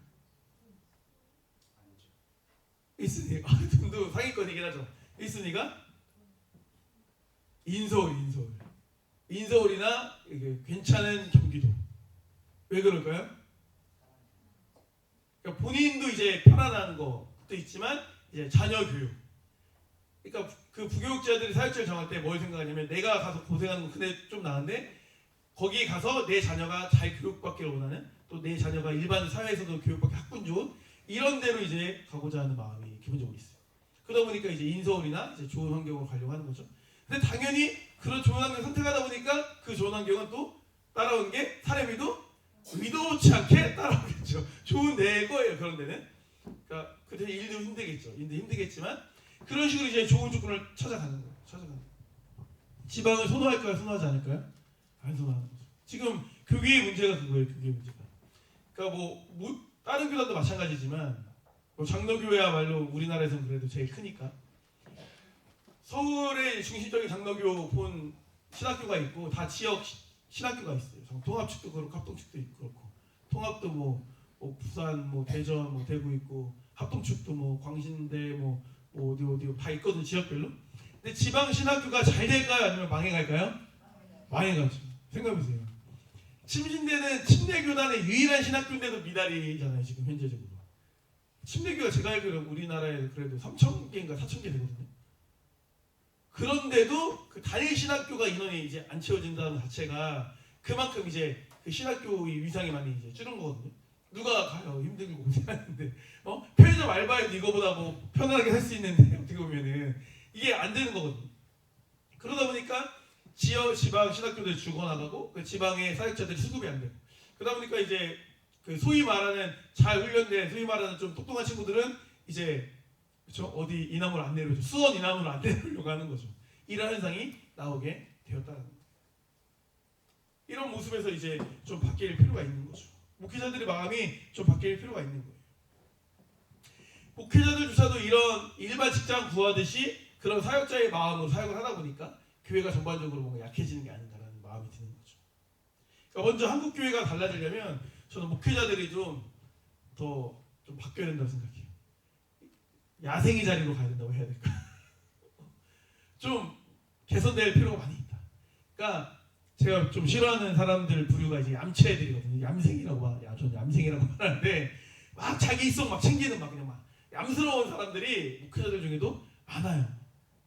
1순위 돈도 상위권이긴 하죠. 1순위가 인서울이나 이게 괜찮은 경기도. 왜 그럴까요? 그러니까 본인도 이제 편안한 것도 있지만 이제 자녀 교육. 그러니까 그 부교육자들이 사역자를 정할 때 뭘 생각하냐면 내가 가서 고생하는 건 근데 좀 나은데 거기에 가서 내 자녀가 잘 교육받기를 원하는 또 내 자녀가 일반 사회에서도 교육받기 학군 좋은 이런 데로 이제 가고자 하는 마음이 기본적으로 있어요. 그러다 보니까 이제 인서울이나 이제 좋은 환경으로 가려고 하는 거죠. 근데 당연히 그런 좋은 환경을 선택하다 보니까 그 좋은 환경은 또 따라오는 게 사람이도 의도치 않게 따라오겠죠. 좋은 내 거예요. 그런 데는. 그러니까 그때 일도 힘들겠지만 그런 식으로 이제 좋은 조건을 찾아가는 거예요. 지방을 선호할까요? 선호하지 않을까요? 안 선호하는 거죠. 지금 교계의 문제가 그거예요. 교계의 문제가. 그러니까 다른 교단도 마찬가지지만 장로교회야말로 우리나라에서는 그래도 제일 크니까 서울의 중심적인 장로교 본 신학교가 있고 다 지역 신학교가 있어요. 통합측도 그렇고 합동측도 있고 그렇고 통합도 부산 대전 대구 있고 합동측도 광신대 어디 다 있거든요. 지역별로. 근데 지방 신학교가 잘 될까요? 아니면 망해갈까요? 망해가죠. 생각해보세요. 침신대는 침례교단의 유일한 신학교인데도 미달이잖아요. 지금 현재적으로. 침례교가 제가 알기로 우리나라에 그래도 3,000개인가 4,000개 되거든요. 그런데도 그 단일 신학교가 인원이 이제 안 채워진다는 자체가 그만큼 이제 그 신학교의 위상이 많이 이제 줄은 거거든요. 누가 가요? 힘들고 고생하는데 편의점 알바에도 이거보다 편안하게 살 수 있는데 어떻게 보면은 이게 안 되는 거거든요. 그러다 보니까 지방 신학교들이 죽어나가고 그 지방의 사역자들이 수급이 안 되고 그러다 보니까 이제 그 소위 말하는 잘 훈련된 소위 말하는 좀 똑똑한 친구들은 이제 어디 이남을 안 내려줘 수원 이남을 안 내려려고 하는 거죠. 이런 현상이 나오게 되었다는 거예요. 이런 모습에서 이제 좀 바뀔 필요가 있는 거죠. 목회자들의 마음이 좀 바뀔 필요가 있는 거예요. 목회자들 조차도 이런 일반 직장 구하듯이 그런 사역자의 마음으로 사역을 하다 보니까 교회가 전반적으로 뭔가 약해지는 게 아닌가라는 마음이 드는 거죠. 그러니까 먼저 한국 교회가 달라지려면 저는 목회자들이 좀 바뀌어야 된다고 생각해요. 야생의 자리로 가야 된다고 해야 될까? 좀 개선될 필요가 많이 있다. 그러니까 제가 좀 싫어하는 사람들 부류가 이제 얌체 애들이거든요. 얌생이라고 저는 얌생이라고 하는데 막 자기 이성 막 챙기는 그냥 얌스러운 사람들이 목회자들 중에도 많아요.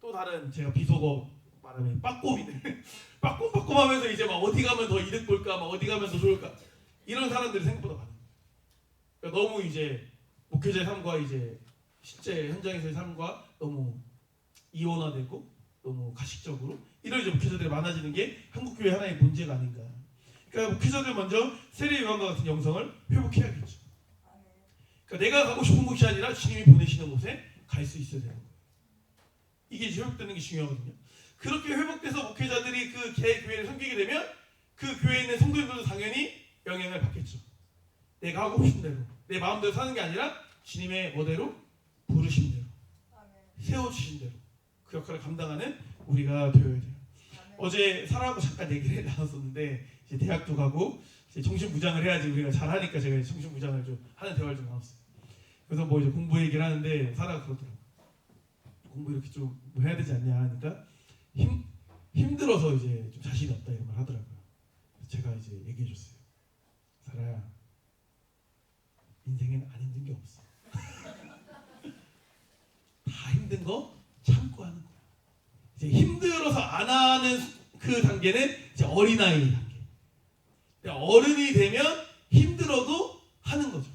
또 다른 제가 비속어 말하면 빠꼼이들 빠꼼하면서 이제 어디 가면 더 이득 볼까 어디 가면 더 좋을까 이런 사람들이 생각보다 많아요. 그러니까 너무 이제 목회자의 삶과 이제 실제 현장에서의 삶과 너무 이원화되고 너무 가식적으로 이런 이제 목회자들이 많아지는 게 한국교회 하나의 문제가 아닌가. 그러니까 목회자들 먼저 세례 요한과 같은 영성을 회복해야겠죠. 그러니까 내가 가고 싶은 곳이 아니라 주님이 보내시는 곳에 갈 수 있어야 되는 거예요. 이게 이제 회복되는 게 중요하거든요. 그렇게 회복돼서 목회자들이 그 교회를 섬기게 되면 그 교회에 있는 성도들도 당연히 영향을 받겠죠. 내가 하고 싶은 대로 내 마음대로 사는 게 아니라 주님의 뭐대로 부르신 대로 세워주신 대로 그 역할을 감당하는 우리가 되어야 돼요. 어제 사람하고 잠깐 얘기를 나눴었는데 이제 대학도 가고 이제 정신무장을 해야지 우리가 잘하니까 제가 정신무장을 좀 하는 대화를 좀 나눴어요. 그래서 뭐 이제 공부 얘기를 하는데 사라가 그러더라고요. 공부 이렇게 좀 해야 되지 않냐 하니까 힘들어서 이제 좀 자신이 없다 이런 말 하더라고요. 제가 이제 얘기해줬어요. 사라야, 인생엔 안 힘든 게 없어. 다 힘든 거 참고 하는 거야. 이제 힘들어서 안 하는 그 단계는 이제 어린아이 단계. 어른이 되면 힘들어도 하는 거죠.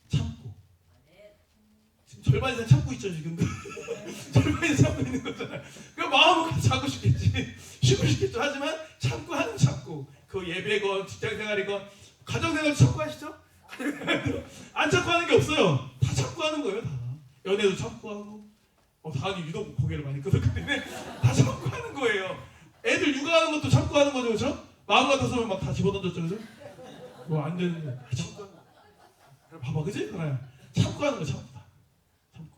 참고. 지금 절반 이상 참고 있죠 지금도. 절반 이상 참고 있는 거잖아요. 그러니까 마음은 같이 자고 싶겠지. 쉬고 싶겠죠. 하지만 참고 하는 참고. 그 예배건 직장생활이건 가정생활도 참고 하시죠? 안 참고 하는 게 없어요. 다 참고 하는 거예요. 다. 연애도 참고 하고. 다은이 유독 고개를 많이 끄덕거리네. 다 참고 하는 거예요. 애들 육아하는 것도 참고 하는 거죠, 그렇죠? 마음 같아서는 막 다 집어던졌죠, 그죠? 뭐 안 되는데 참고 하는 거. 봐봐, 그지? 하나야. 참고 하는 거 참고 다. 참고.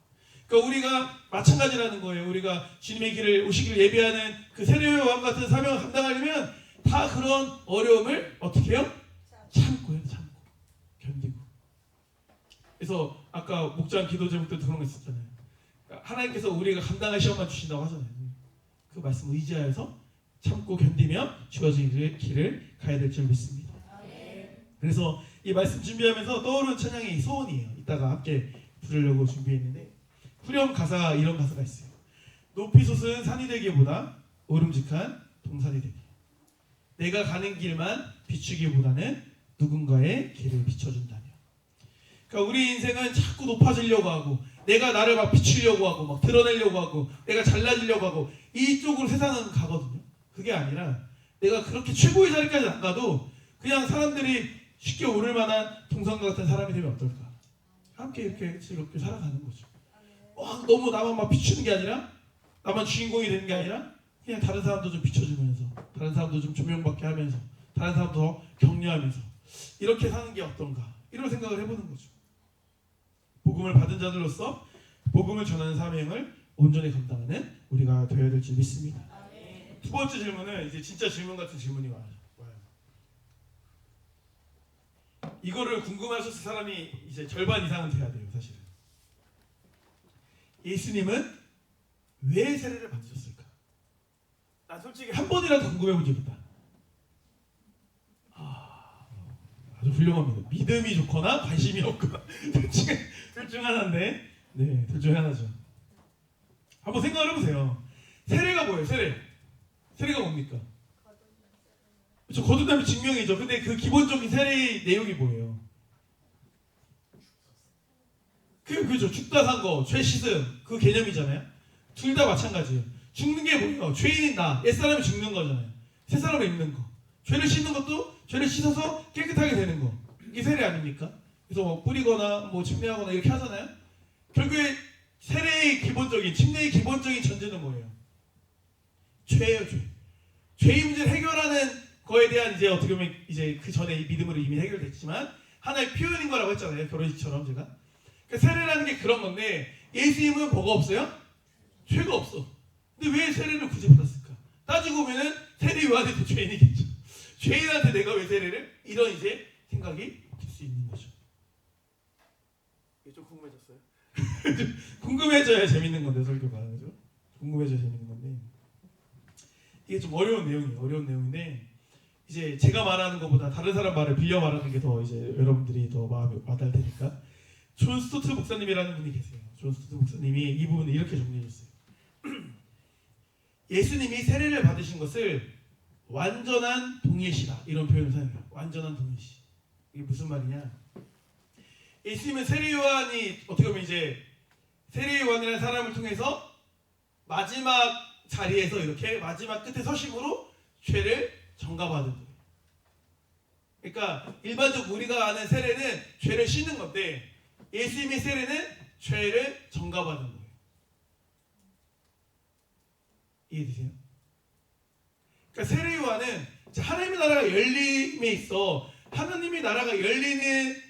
그러니까 우리가 마찬가지라는 거예요. 우리가 주님의 길을 오시기를 예배하는 그 세례요한 같은 사명을 감당하려면 다 그런 어려움을 어떻게 해요? 참고요, 참고. 견디고. 그래서 아까 목장 기도 제목 때도 그런 거 있었잖아요. 하나님께서 우리가 감당할 시험만 주신다고 하잖아요. 그 말씀 의지하여서 참고 견디며 주어진 길을 가야 될 줄 믿습니다. 그래서 이 말씀 준비하면서 떠오르는 찬양이 소원이에요. 이따가 함께 부르려고 준비했는데 후렴 가사가 이런 가사가 있어요. 높이 솟은 산이 되기보다 오름직한 동산이 되기. 내가 가는 길만 비추기보다는 누군가의 길을 비춰준다며. 그러니까 우리 인생은 자꾸 높아지려고 하고 내가 나를 막 비추려고 하고 막 드러내려고 하고 내가 잘나지려고 하고 이쪽으로 세상은 가거든요. 그게 아니라 내가 그렇게 최고의 자리까지 안 가도 그냥 사람들이 쉽게 오를 만한 동산과 같은 사람이 되면 어떨까? 함께 이렇게 즐겁게 살아가는 거죠. 너무 나만 막 비추는 게 아니라 나만 주인공이 되는 게 아니라 그냥 다른 사람도 좀 비춰주면서 다른 사람도 좀 조명받게 하면서 다른 사람도 더 격려하면서 이렇게 사는 게 어떤가 이런 생각을 해보는 거죠. 복음을 받은 자들로서 복음을 전하는 사명을 온전히 감당하는 우리가 되어야 될 줄 믿습니다. 두 번째 질문은 이제 진짜 질문 같은 질문이 와요. 이거를 궁금해하셨을 사람이 이제 절반 이상은 돼야 돼요, 사실은. 예수님은 왜 세례를 받으셨을까? 나 솔직히 한 번이라도 궁금해 본 적 있다. 아주 훌륭합니다. 믿음이 좋거나 관심이 없거나 둘 중 하나인데, 네, 둘 중 하나죠. 한번 생각을 해보세요. 세례가 뭐예요? 세례가 뭡니까? 그렇죠. 거듭남의 증명이죠. 근데 그 기본적인 세례의 내용이 뭐예요? 그죠. 죽다 산 거, 죄 씻음 그 개념이잖아요. 둘 다 마찬가지예요. 죽는 게 뭐예요? 죄인인 나, 옛사람이 죽는 거잖아요. 새사람을 입는 거. 죄를 씻는 것도 죄를 씻어서 깨끗하게 되는 거. 이게 세례 아닙니까? 그래서 뭐 뿌리거나 뭐 침례하거나 이렇게 하잖아요. 결국에 세례의 기본적인, 침례의 기본적인 전제는 뭐예요? 죄예요, 죄. 죄의 문제를 해결하는 거에 대한 이제 어떻게 보면 이제 그 전에 이 믿음으로 이미 해결됐지만 하나의 표현인 거라고 했잖아요. 결혼식처럼 제가. 그러니까 세례라는 게 그런 건데 예수님은 뭐가 없어요? 죄가 없어. 근데 왜 세례를 굳이 받았을까? 따지고 보면은 세례 요한도 죄인이겠죠. 죄인한테 내가 왜 세례를? 이런 이제 생각이 들 수 있는 거죠. 이게 좀 궁금해졌어요? 궁금해져야 재밌는 건데 설교가 그죠? 궁금해져야 재밌는 건데 이게 좀 어려운 내용인데 이제 제가 말하는 것보다 다른 사람 말을 빌려 말하는 게 더 이제 여러분들이 더 마음에 와닿을 테니까 존 스토트 목사님이라는 분이 계세요. 존 스토트 목사님이 이 부분을 이렇게 정리해줬어요. 예수님이 세례를 받으신 것을 완전한 동일시다 이런 표현을 사용해요. 완전한 동일시. 이게 무슨 말이냐? 예수님은 세례 요한이 어떻게 보면 이제 세례 요한이라는 사람을 통해서 마지막 자리에서 이렇게 마지막 끝에 서심으로 죄를 전가받은 거예요. 그러니까 일반적으로 우리가 아는 세례는 죄를 씻는 건데 예수님의 세례는 죄를 전가받은 거예요. 이해되세요? 그러니까 세례 요한은 하나님의 나라가 열림에 있어 하나님의 나라가 열리는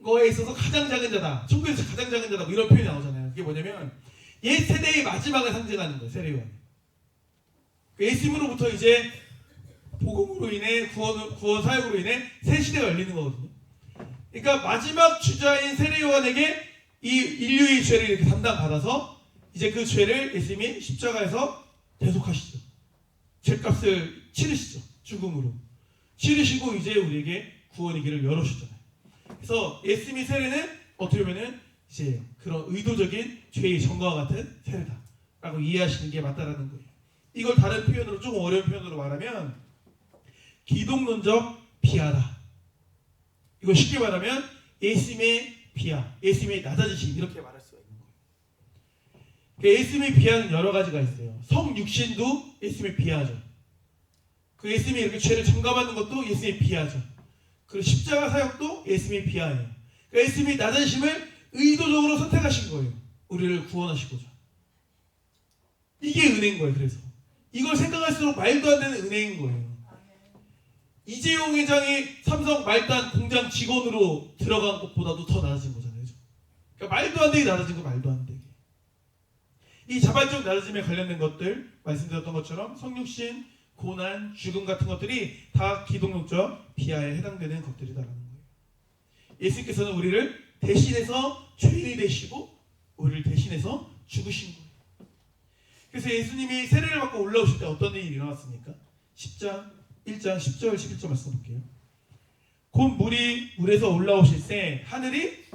거에 있어서 가장 작은 자다. 천국에서 가장 작은 자다. 뭐 이런 표현이 나오잖아요. 그게 뭐냐면 옛 세대의 마지막을 상징하는 거예요. 세례 요한. 예수님으로부터 이제 복음으로 인해 구원 사역으로 인해 새 시대가 열리는 거거든요. 그러니까 마지막 주자인 세례 요한에게 이 인류의 죄를 이렇게 담당받아서 이제 그 죄를 예수님이 십자가에서 대속하시죠. 죄값을 치르시죠. 죽음으로 치르시고 이제 우리에게 구원의 길을 열어주잖아요. 그래서 예수님의 세례는 어떻게 보면은 이제 그런 의도적인 죄의 전가와 같은 세례다라고 이해하시는 게 맞다라는 거예요. 이걸 다른 표현으로 조금 어려운 표현으로 말하면 기독론적 비하다. 이거 쉽게 말하면 예수님의 비하, 예수님의 낮아지심 이렇게 말할 수가 있는 거예요. 그러니까 예수님의 비하는 여러 가지가 있어요. 성육신도 예수님의 비하죠. 그 예수님이 이렇게 죄를 전가받는 것도 예수님의 비하죠. 그리고 십자가 사역도 예수님의 비하예요. 그러니까 예수님이 낮아지심을 의도적으로 선택하신 거예요. 우리를 구원하시고자. 이게 은혜인 거예요. 그래서 이걸 생각할수록 말도 안 되는 은혜인 거예요. 이재용 회장이 삼성 말단 공장 직원으로 들어간 것보다도 더 낮아진 거잖아요. 그러니까 말도 안 되게 낮아진 거 말도 안 되게. 이 자발적 낮아짐에 관련된 것들 말씀드렸던 것처럼 성육신, 고난, 죽음 같은 것들이 다 기독론적 비하에 해당되는 것들이다라는 거예요. 예수님께서는 우리를 대신해서 죄인이 되시고 우리를 대신해서 죽으신 거예요. 그래서 예수님이 세례를 받고 올라오실 때 어떤 일이 일어났습니까? 10장 1장 10절 11절 말씀 볼게요. 곧 물에서 올라오실 때 하늘이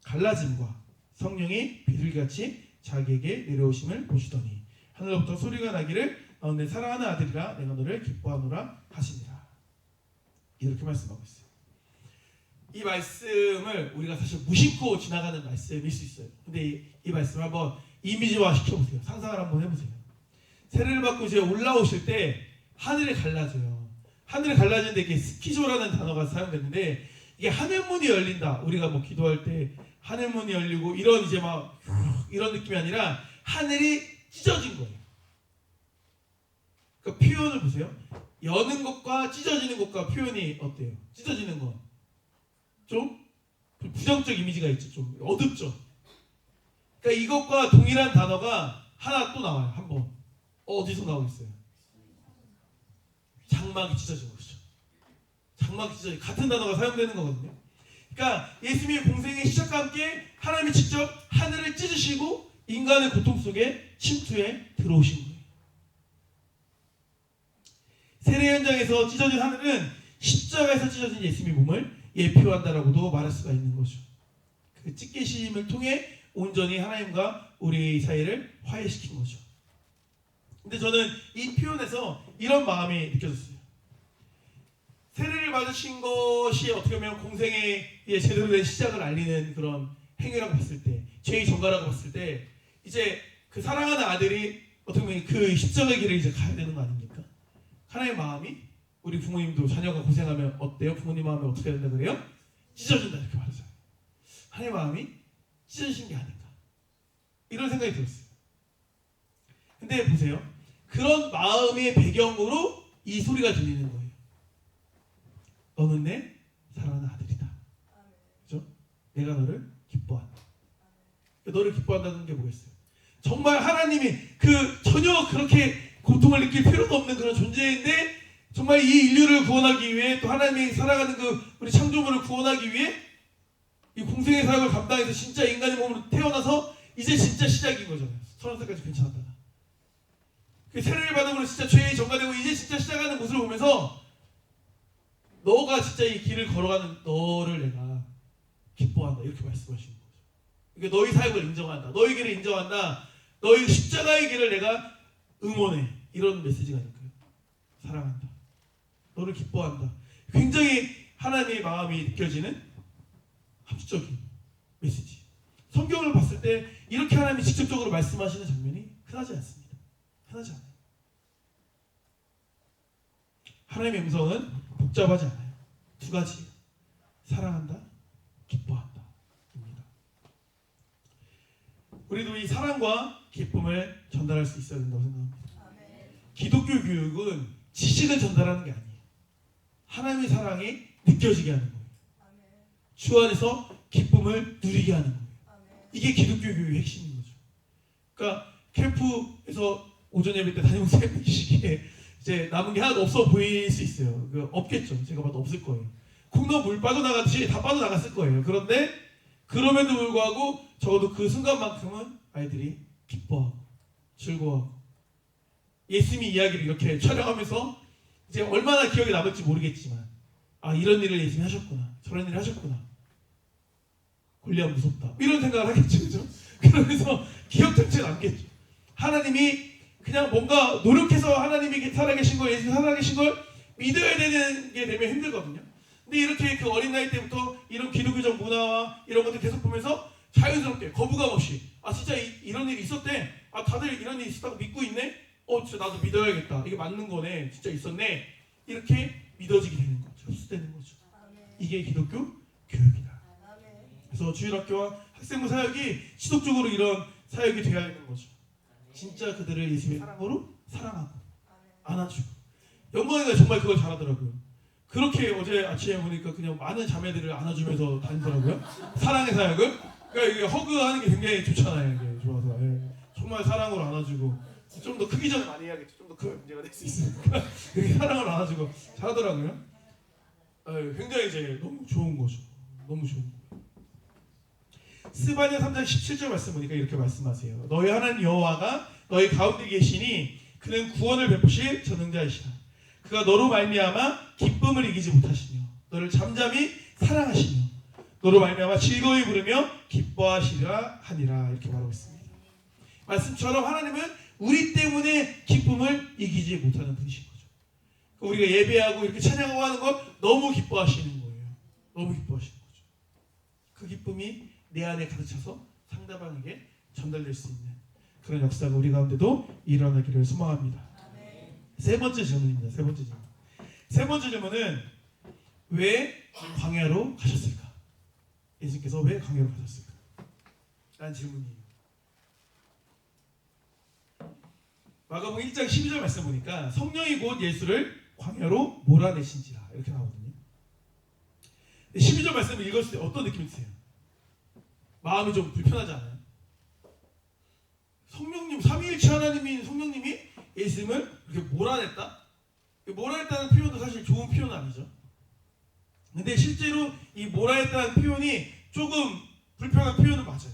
갈라짐과 성령이 비둘기같이 자기에게 내려오심을 보시더니 하늘로부터 소리가 나기를 내 사랑하는 아들이라 내가 너를 기뻐하노라 하시니라. 이렇게 말씀하고 있어요. 이 말씀을 우리가 사실 무심코 지나가는 말씀일 수 있어요. 근데 이 말씀을 한번 이미지화 시켜보세요. 상상을 한번 해보세요. 세례를 받고 이제 올라오실 때 하늘이 갈라져요. 하늘이 갈라지는데 이게 스키조라는 단어가 사용됐는데 이게 하늘문이 열린다. 우리가 뭐 기도할 때 하늘문이 열리고 이런 이제 막 이런 느낌이 아니라 하늘이 찢어진 거예요. 그 표현을 보세요. 여는 것과 찢어지는 것과 표현이 어때요? 찢어지는 건 좀 부정적 이미지가 있죠. 좀 어둡죠. 그러니까 이것과 동일한 단어가 하나 또 나와요. 한 번. 어디서 나오겠어요? 장막이 찢어진 것이죠. 장막이 찢어진 같은 단어가 사용되는 거거든요. 그러니까 예수님의 공생의 시작과 함께 하나님이 직접 하늘을 찢으시고 인간의 고통 속에 침투해 들어오신 거예요. 세례 현장에서 찢어진 하늘은 십자가에서 찢어진 예수님의 몸을 예표한다라고도 말할 수가 있는 거죠. 그 찢기심을 통해 온전히 하나님과 우리 사이를 화해시킨 거죠. 근데 저는 이 표현에서 이런 마음이 느껴졌어요. 세례를 받으신 것이 어떻게 보면 공생의 제대로 된 시작을 알리는 그런 행위라고 봤을 때, 죄의 전가라고 봤을 때, 이제 그 사랑하는 아들이 어떻게 보면 그 십자가의 길을 이제 가야 되는 거 아닙니까? 하나님의 마음이 우리 부모님도 자녀가 고생하면 어때요? 부모님 마음이 어떻게 된다 그래요? 찢어진다 이렇게 말하잖아요. 하나님의 마음이 찢어진 게 아닌가 이런 생각이 들었어요. 근데 보세요. 그런 마음의 배경으로 이 소리가 들리는 거예요. 너는 내 사랑하는 아들이다. 그렇죠? 내가 너를 기뻐한다. 너를 기뻐한다는 게 뭐겠어요? 정말 하나님이 그 전혀 그렇게 고통을 느낄 필요도 없는 그런 존재인데 정말 이 인류를 구원하기 위해 또 하나님이 살아가는 그 우리 창조물을 구원하기 위해 이 공생의 사역을 감당해서 진짜 인간의 몸으로 태어나서 이제 진짜 시작인 거잖아요. 30살까지 괜찮았다가 그 세례를 받음으로 진짜 죄의 전가되고 이제 진짜 시작하는 모습을 보면서 너가 진짜 이 길을 걸어가는 너를 내가 기뻐한다 이렇게 말씀하시는 거죠. 그러니까 너희 사역을 인정한다. 너희 길을 인정한다. 너희 십자가의 길을 내가 응원해. 이런 메시지가 아닐까요? 사랑한다. 너를 기뻐한다. 굉장히 하나님의 마음이 느껴지는 합리적인 메시지. 성경을 봤을 때 이렇게 하나님이 직접적으로 말씀하시는 장면이 흔하지 않습니다. 흔하지 않아요. 하나님의 음성은 복잡하지 않아요. 두 가지. 사랑한다, 기뻐한다 입니다. 우리도 이 사랑과 기쁨을 전달할 수 있어야 된다고 생각합니다. 기독교 교육은 지식을 전달하는 게 아니에요. 하나님의 사랑이 느껴지게 하는 거예요. 주 안에서 기쁨을 누리게 하는 거예요. 이게 기독교 교육의 핵심인 거죠. 그러니까 캠프에서 오전 예배 때 다녀온 쌤이시기에 이제 남은 게 하나도 없어 보일 수 있어요. 없겠죠. 제가 봐도 없을 거예요. 콩너 물 빠져나갔듯이 다 빠져나갔을 거예요. 그런데 그럼에도 불구하고 적어도 그 순간만큼은 아이들이 기뻐하고 즐거워하고 예수님이 이야기를 이렇게 촬영하면서 이제 얼마나 기억에 남을지 모르겠지만 아 이런 일을 예수님이 하셨구나. 저런 일을 하셨구나. 골리앗 무섭다. 이런 생각을 하겠죠. 그죠? 그러면서 기억 자체에 남겠죠. 하나님이 그냥 뭔가 노력해서 하나님이 살아계신 걸, 예수님이 살아계신 걸 믿어야 되는 게 되면 힘들거든요. 근데 이렇게 그 어린 나이 때부터 이런 기독교적 문화와 이런 것들 계속 보면서 자연스럽게 거부감 없이 아 진짜 이런 일이 있었대. 아 다들 이런 일이 있었다고 믿고 있네. 진짜 나도 믿어야겠다. 이게 맞는 거네. 진짜 있었네. 이렇게 믿어지게 되는 거죠. 흡수되는 거죠. 이게 기독교 교육이다. 그래서 주일학교와 학생부 사역이 지속적으로 이런 사역이 되어야 되는 거죠. 진짜 그들을 예수님의 사랑으로 사랑하고 안아주고 영광이가 정말 그걸 잘하더라고요. 그렇게 어제 아침에 보니까 그냥 많은 자매들을 안아주면서 다니더라고요. 사랑의 사역을. 그러니까 이게 허그하는 게 굉장히 좋잖아요. 이게 좋아서 정말 사랑으로 안아주고 좀 더 크기 전에 많이 해야겠죠. 좀 더 크면 문제가 될 수 있으니까 그렇게 사랑으로 안아주고 잘하더라고요. 굉장히 이제 너무 좋은 거죠. 너무 좋은 거예요. 스바냐 3장 17절 말씀 보니까 이렇게 말씀하세요. 너희 하나님 여호와가 너희 가운데 계시니 그는 구원을 베푸실 전능자이시라. 그가 너로 말미암아 기쁨을 이기지 못하시며 너를 잠잠히 사랑하시며 너로 말미암아 즐거이 부르며 기뻐하시리라 하니라. 이렇게 말하고 있습니다. 말씀처럼 하나님은 우리 때문에 기쁨을 이기지 못하는 분이신 거죠. 우리가 예배하고 이렇게 찬양하고 하는 걸 너무 기뻐하시는 거예요. 너무 기뻐하시는 거죠. 그 기쁨이 내 안에 가득 차서 상대방에게 전달될 수 있는 그런 역사가 우리 가운데도 일어나기를 소망합니다. 세 번째 질문입니다. 세 번째 질문은 왜 광야로 가셨을까? 예수님께서 왜 광야로 가셨을까? 라는 질문이에요. 마가복음 1장 12절 말씀 보니까 성령이 곧 예수를 광야로 몰아내신지라 이렇게 나오거든요. 12절 말씀을 읽었을 때 어떤 느낌이 드세요? 마음이 좀 불편하지 않아요? 성령님, 삼위일체 하나님인 성령님이 예수님을 이렇게 몰아냈다? 몰아냈다는 표현도 사실 좋은 표현은 아니죠. 근데 실제로 이 몰아냈다는 표현이 조금 불편한 표현은 맞아요.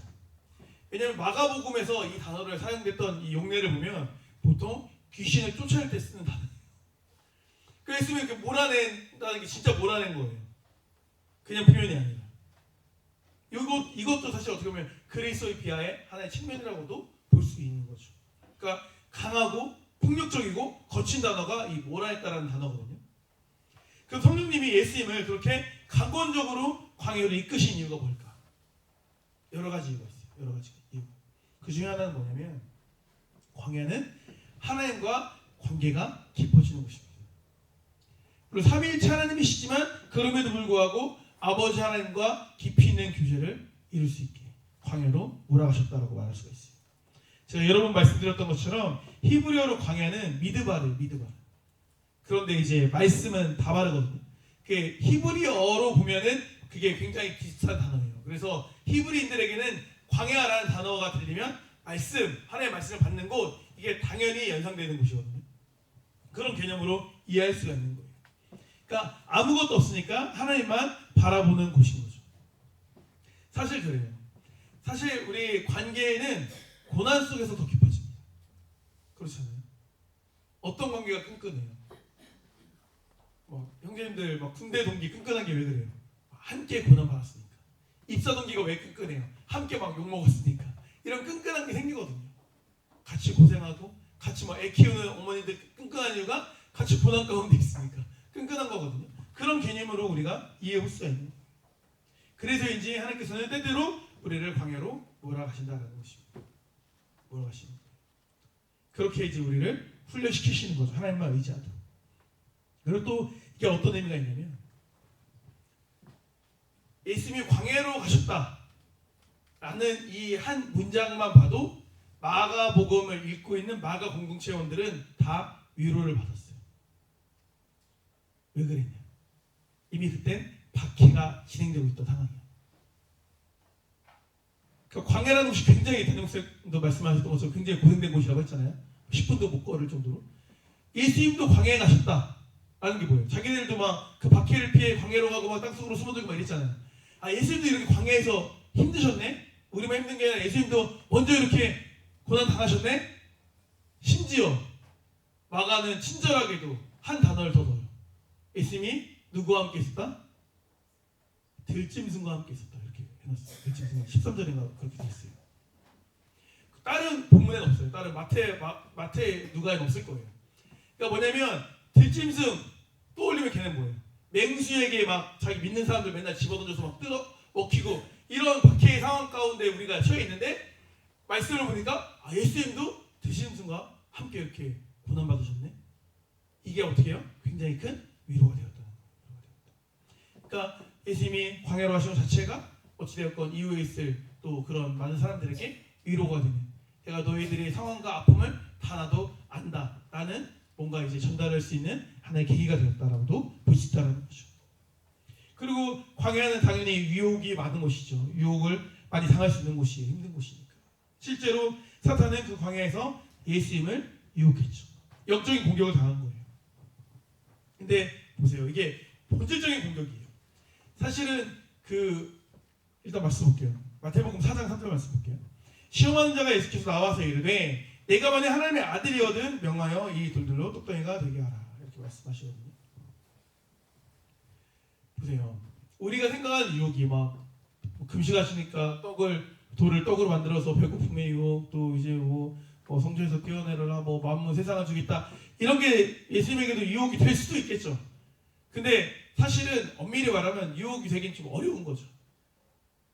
왜냐하면 마가복음에서 이 단어를 사용됐던 이 용례를 보면 보통 귀신을 쫓아낼 때 쓰는 단어예요. 그래서 예수님이 이렇게 몰아낸다는 게 진짜 몰아낸 거예요. 그냥 표현이 아니라. 이것도 사실 어떻게 보면 그리스도의 비하의 하나의 측면이라고도 볼 수 있는 거죠. 그러니까 강하고 폭력적이고 거친 단어가 이 몰아냈다라는 단어거든요. 그럼 성령님이 예수님을 그렇게 강권적으로 광야로 이끄신 이유가 뭘까? 여러 가지 이유가 있어요. 여러 가지 이유. 그 중에 하나는 뭐냐면 광야는 하나님과 관계가 깊어지는 곳입니다. 그리고 삼위일체 하나님이시지만 그럼에도 불구하고 아버지 하나님과 깊이 있는 교제를 이룰 수 있게 광야로 몰아가셨다라고 말할 수가 있어요. 제가 여러 번 말씀드렸던 것처럼 히브리어로 광야는 미드바르. 그런데 이제 말씀은 다바르거든요. 그게 히브리어로 보면은 그게 굉장히 비슷한 단어예요. 그래서 히브리인들에게는 광야라는 단어가 들리면 하나님의 말씀을 받는 곳, 이게 당연히 연상되는 곳이거든요. 그런 개념으로 이해할 수가 있는 거예요. 그러니까 아무것도 없으니까 하나님만 바라보는 곳인 거죠. 사실 그래요. 사실 우리 관계는 고난 속에서 더 깊어집니다. 그렇잖아요. 어떤 관계가 끈끈해요? 형제님들 군대 동기 끈끈한 게 왜 그래요? 함께 고난 받았으니까. 입사 동기가 왜 끈끈해요? 함께 욕 먹었으니까. 이런 끈끈한 게 생기거든요. 같이 고생하고 같이 애 키우는 어머니들 끈끈한 이유가 같이 고난 가운데 있으니까 끈끈한 거거든요. 그런 개념으로 우리가 이해해 볼 수가 있는 거예요. 그래서인지 하나님께서는 때때로 우리를 광야로 몰아가신다는 것입니다. 몰아가시는 거예요. 그렇게 이제 우리를 훈련시키시는 거죠. 하나님만 의지하도록. 그리고 또 이게 어떤 의미가 있냐면 예수님이 광야로 가셨다 라는 이 한 문장만 봐도 마가복음을 읽고 있는 마가 공동체원들은 다 위로를 받았어요. 왜 그랬냐? 이미 그땐 박해가 진행되고 있던 상황이에요. 그러니까 광야라는 곳이 굉장히 단용쌤도 말씀하셨던 것처럼 굉장히 고생된 곳이라고 했잖아요. 10분도 못 걸을 정도로. 예수님도 광야에 가셨다라는 게 뭐예요? 자기들도 막 그 박해를 피해 광야로 가고 막 땅속으로 숨어들고 막 이랬잖아요. 아, 예수님도 이렇게 광야에서 힘드셨네? 우리만 힘든 게 아니라 예수님도 먼저 이렇게 고난 당하셨네? 심지어 마가는 친절하게도 한 단어를 더 넣어요. 예수님이 누구와 함께 있었다? 들짐승과 함께 있었다. 이렇게 해놨어요. 들짐승 13절인가 그렇게 돼 있어요. 다른 본문에는 없어요. 다른 마태 누가에는 없을 거예요. 그러니까 뭐냐면 들짐승 떠올리면 걔는 뭐예요? 맹수에게 막 자기 믿는 사람들 맨날 집어던져서 막 뜯어 먹히고 이런 박해의 상황 가운데 우리가 처해 있는데 말씀을 보니까 아, 예수님도 들짐승과 함께 이렇게 고난 받으셨네. 이게 어떻게 해요? 굉장히 큰 위로가 되었다. 그러니까 예수님이 광야로 가신 것 자체가 어찌되었건 이후에 있을 또 그런 많은 사람들에게 위로가 되는, 내가 너희들의 상황과 아픔을 다 나도 안다 라는 뭔가 이제 전달할 수 있는 하나의 계기가 되었다라고도 볼 수 있다는 거죠. 그리고 광야는 당연히 유혹이 많은 곳이죠. 유혹을 많이 당할 수 있는 곳이에요. 힘든 곳이니까. 실제로 사탄은 그 광야에서 예수님을 유혹했죠. 영적인 공격을 당한 거예요. 근데 보세요. 이게 본질적인 공격이에요. 사실은 일단 말씀 볼게요. 마태복음 4장 3절 말씀 볼게요. 시험하는 자가 예수께서 나와서 이르되 내가 만약 하나님의 아들이거든 명하여 이 돌들로 똑똑이가 되게 하라. 이렇게 말씀하시거든요. 보세요. 우리가 생각하는 유혹이 막 금식하시니까 돌을 떡으로 만들어서 배고픔의 유혹, 또 이제 성전에서 뛰어내려라, 만물 세상을 주겠다, 이런 게 예수님에게도 유혹이 될 수도 있겠죠. 근데 사실은 엄밀히 말하면 유혹이 되긴 좀 어려운 거죠.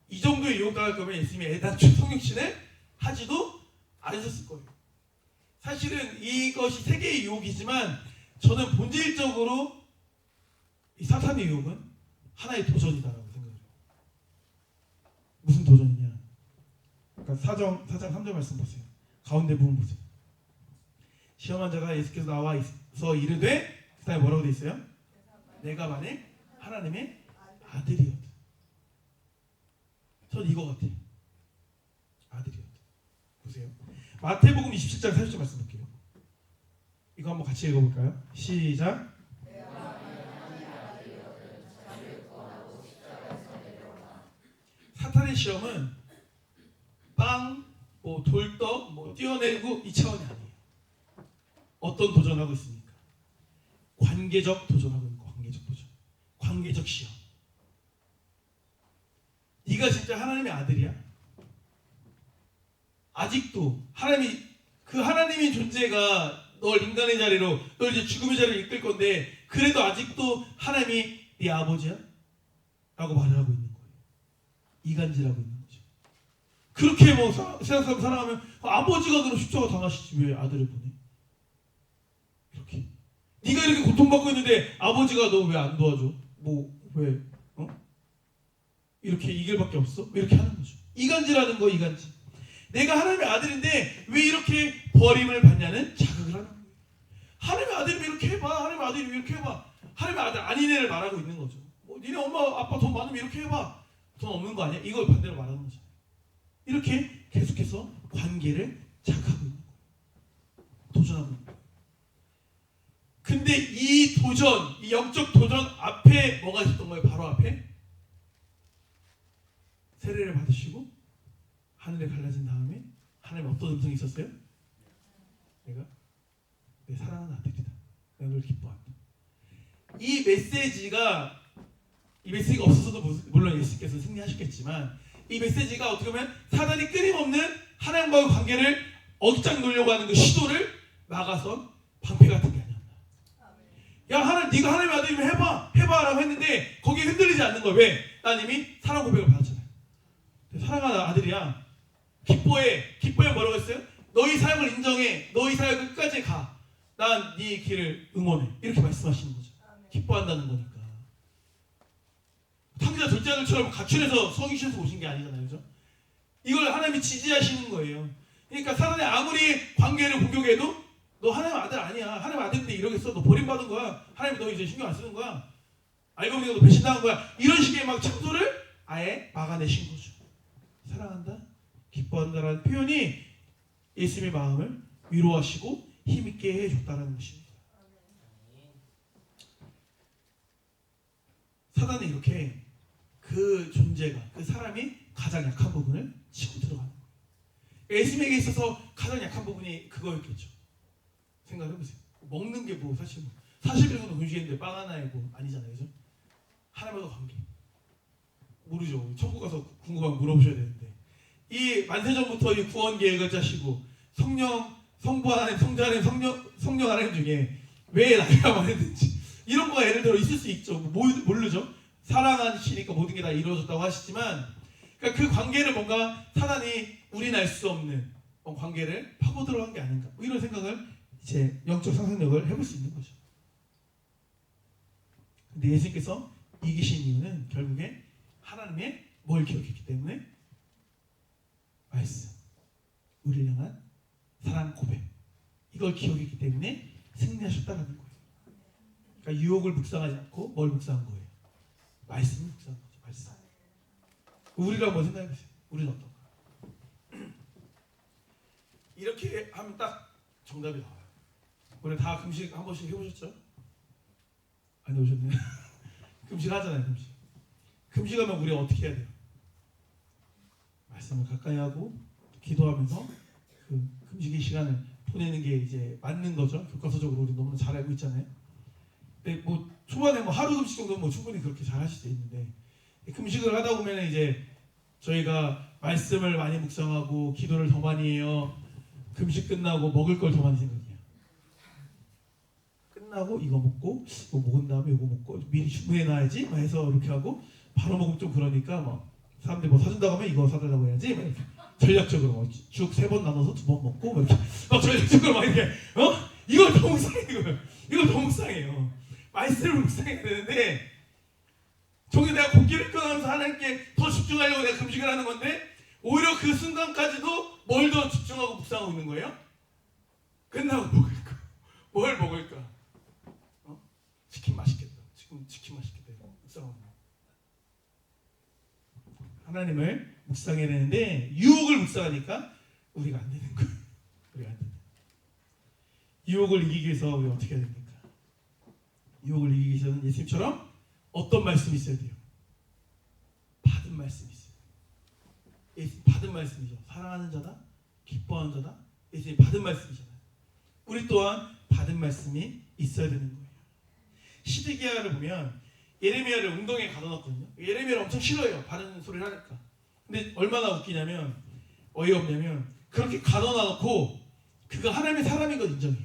이 정도의 유혹 당할 거면 예수님이 애당초 성육신을 하지도 않으셨을 거예요. 사실은 이것이 세계의 유혹이지만 저는 본질적으로 이 사탄의 유혹은 하나의 도전이다라고 생각해요. 무슨 도전이냐? 그러니까 4장 3절 말씀 보세요. 가운데 부분 보세요. 시험한 자가 예수께서 나와서 이르되, 그 다음에 뭐라고 돼 있어요? 내가 만약 하나님의 아들이었다. 전 이거 같아요. 아들이었다. 보세요. 마태복음 27장 40절 말씀 볼게요. 이거 한번 같이 읽어볼까요? 시작. 사탄의 시험은 빵, 돌떡, 뛰어내리고 이 차원이 아니에요. 어떤 도전하고 있습니까? 관계적 도전하고 있는 거. 관계적 도전. 관계적 시험. 네가 진짜 하나님의 아들이야? 아직도 하나님의 존재가 널 인간의 자리로, 널 이제 죽음의 자리로 이끌 건데 그래도 아직도 하나님이 네 아버지야? 라고 말을 하고 있는 거예요. 이간질하고 있는 거죠. 그렇게 세상 사람 살아가면 아버지가 그럼 십자가 당하시지 왜 아들을 보내? 이렇게 네가 이렇게 고통받고 있는데 아버지가 너 왜 안 도와줘? 왜? 이렇게 이 길밖에 없어? 이렇게 하는 거죠. 이간질하는 거, 이간질. 내가 하나님의 아들인데 왜 이렇게 버림을 받냐는 자극을 하는 거예요. 하나님의 아들이면 이렇게 해봐. 하나님의 아들이면 이렇게 해봐. 하나님의 아들 아닌 애를 말하고 있는 거죠. 니네 엄마 아빠 돈 많으면 이렇게 해봐. 돈 없는 거 아니야? 이걸 반대로 말하는 거죠. 이렇게 계속해서 관계를 자극하고 있는 거예요. 도전하고 있는 거예요. 근데 이 도전, 이 영적 도전 앞에 뭐가 있었던 거예요? 바로 앞에 세례를 받으시고 하늘에 갈라진 다음에 하나님 어떤 음성이 있었어요? 내가 내 사랑하는 아들이다. 내가 널 기뻐한다. 이 메시지가 없어서도 물론 예수께서 승리하셨겠지만 이 메시지가 어떻게 보면 사단이 끊임없는 하나님과의 관계를 어깃장 놓으려고 하는 그 시도를 막아선 방패 같은 게 아니었나. 야, 네가 하나님의 아들이면 해봐라고 했는데 거기에 흔들리지 않는 거야. 왜? 난 이미 사랑 고백을 받았잖아요. 사랑하는 아들이야. 기뻐해 뭐라고 했어요? 너희 사역을 인정해. 너희 사역을 끝까지 가. 난 네 길을 응원해. 이렇게 말씀하시는 거죠. 기뻐한다는 거니까. 탕자 둘째 아들처럼 가출해서 속이셔서 오신 게 아니잖아요, 그죠? 이걸 하나님이 지지하시는 거예요. 그러니까 사단이 아무리 관계를 공격해도 너 하나님 아들 아니야. 하나님 아들인데 이러겠어. 너 버림받은 거야. 하나님 너 이제 신경 안 쓰는 거야. 알고 보니까 너 배신당한 거야. 이런 식의 막 창조를 아예 막아내신 거죠. 사랑한다, 기뻐한다라는 표현이 예수님의 마음을 위로하시고 힘있게 해줬다는 것입니다. 사단은 이렇게 그 존재가, 그 사람이 가장 약한 부분을 치고 들어가는 거예요. 예수님에게 있어서 가장 약한 부분이 그거였겠죠. 생각해보세요. 먹는 게 뭐 사실 40일 정도 금식했는데 빵 하나에 뭐 아니잖아요, 그죠? 하나님과 관계 모르죠. 천국 가서 궁금하면 물어보셔야 되는데, 이 만세전부터 이 구원 계획을 짜시고 성령, 성부 하나님, 성자 하나님, 성령 하나님 중에 왜 나이가만 했는지 이런 거가 예를 들어 있을 수 있죠. 모르죠. 사랑하시니까 모든 게 다 이루어졌다고 하시지만, 그러니까 그 관계를 뭔가 사단이 우리는 알 수 없는 관계를 파고 들어간 게 아닌가, 뭐 이런 생각을 이제 영적 상상력을 해볼 수 있는 거죠. 근데 예수님께서 이기신 이유는 결국에 하나님의 뭘 기억했기 때문에? 말씀, 우리를 향한 사랑 고백, 이걸 기억했기 때문에 승리하셨다는 거예요. 그러니까 유혹을 묵상하지 않고 뭘 묵상한 거예요? 말씀을 묵상한 거죠. 말씀. 우리가 한번 생각해보세요. 우리는 어떤가? 이렇게 하면 딱 정답이 나와요. 우리 다 금식 한 번씩 해보셨죠? 안 해보셨네요. 금식 하잖아요. 금식하면 우리가 어떻게 해야 돼요? 말씀을 가까이 하고 기도하면서 그 금식의 시간을 보내는 게 이제 맞는 거죠. 교과서적으로 우리 너무나 잘 알고 있잖아요. 근데 뭐 초반에 뭐 하루 금식 정도는 뭐 충분히 그렇게 잘 하실 수 있는데, 금식을 하다 보면 이제 저희가 말씀을 많이 묵상하고 기도를 더 많이 해요. 금식 끝나고 먹을 걸 더 많이 생각해요. 끝나고 이거 먹고 이거 먹은 다음에 이거 먹고 미리 주문해 놔야지 막 해서 이렇게 하고, 바로 먹으면 좀 그러니까 막 사람들이 뭐 사준다고 하면 이거 사달라고 해야지 막 이렇게 전략적으로 죽 3번 나눠서 2번 먹고 막 이렇게 막 전략적으로 막 이렇게 이걸 더 묵상해요. 이걸 더 묵상해요. 말씀을 묵상해야 되는데, 저기 내가 고기를 끊으면서 하나님께 더 집중하려고 내가 금식을 하는 건데, 오히려 그 순간까지도 뭘 더 집중하고 묵상하고 있는 거예요? 끝나고 먹을까? 뭘 먹을까? 치킨 맛있겠다. 지금 치킨 맛있겠다. 묵상하고. 하나님을 묵상해야 되는데 유혹을 묵상하니까 우리가 안 되는 거예요. 우리가 안 된다. 유혹을 이기기 위해서 우리가 어떻게 해야 됩니까? 유혹을 이기기 위해서는 예수님처럼 어떤 말씀이 있어야 돼요? 받은 말씀이 있어요. 예수님 받은 말씀이죠. 사랑하는 자다, 기뻐하는 자다. 예수님 받은 말씀이잖아요. 우리 또한 받은 말씀이 있어야 되는 거예요. 시드기야를 보면 예레미야를 웅덩이에 가둬놨거든요. 예레미야를 엄청 싫어해요. 바른 소리를 하니까. 근데 얼마나 웃기냐면, 어이없냐면, 그렇게 가둬놔놓고 그가 하나님의 사람인 걸 인정해요.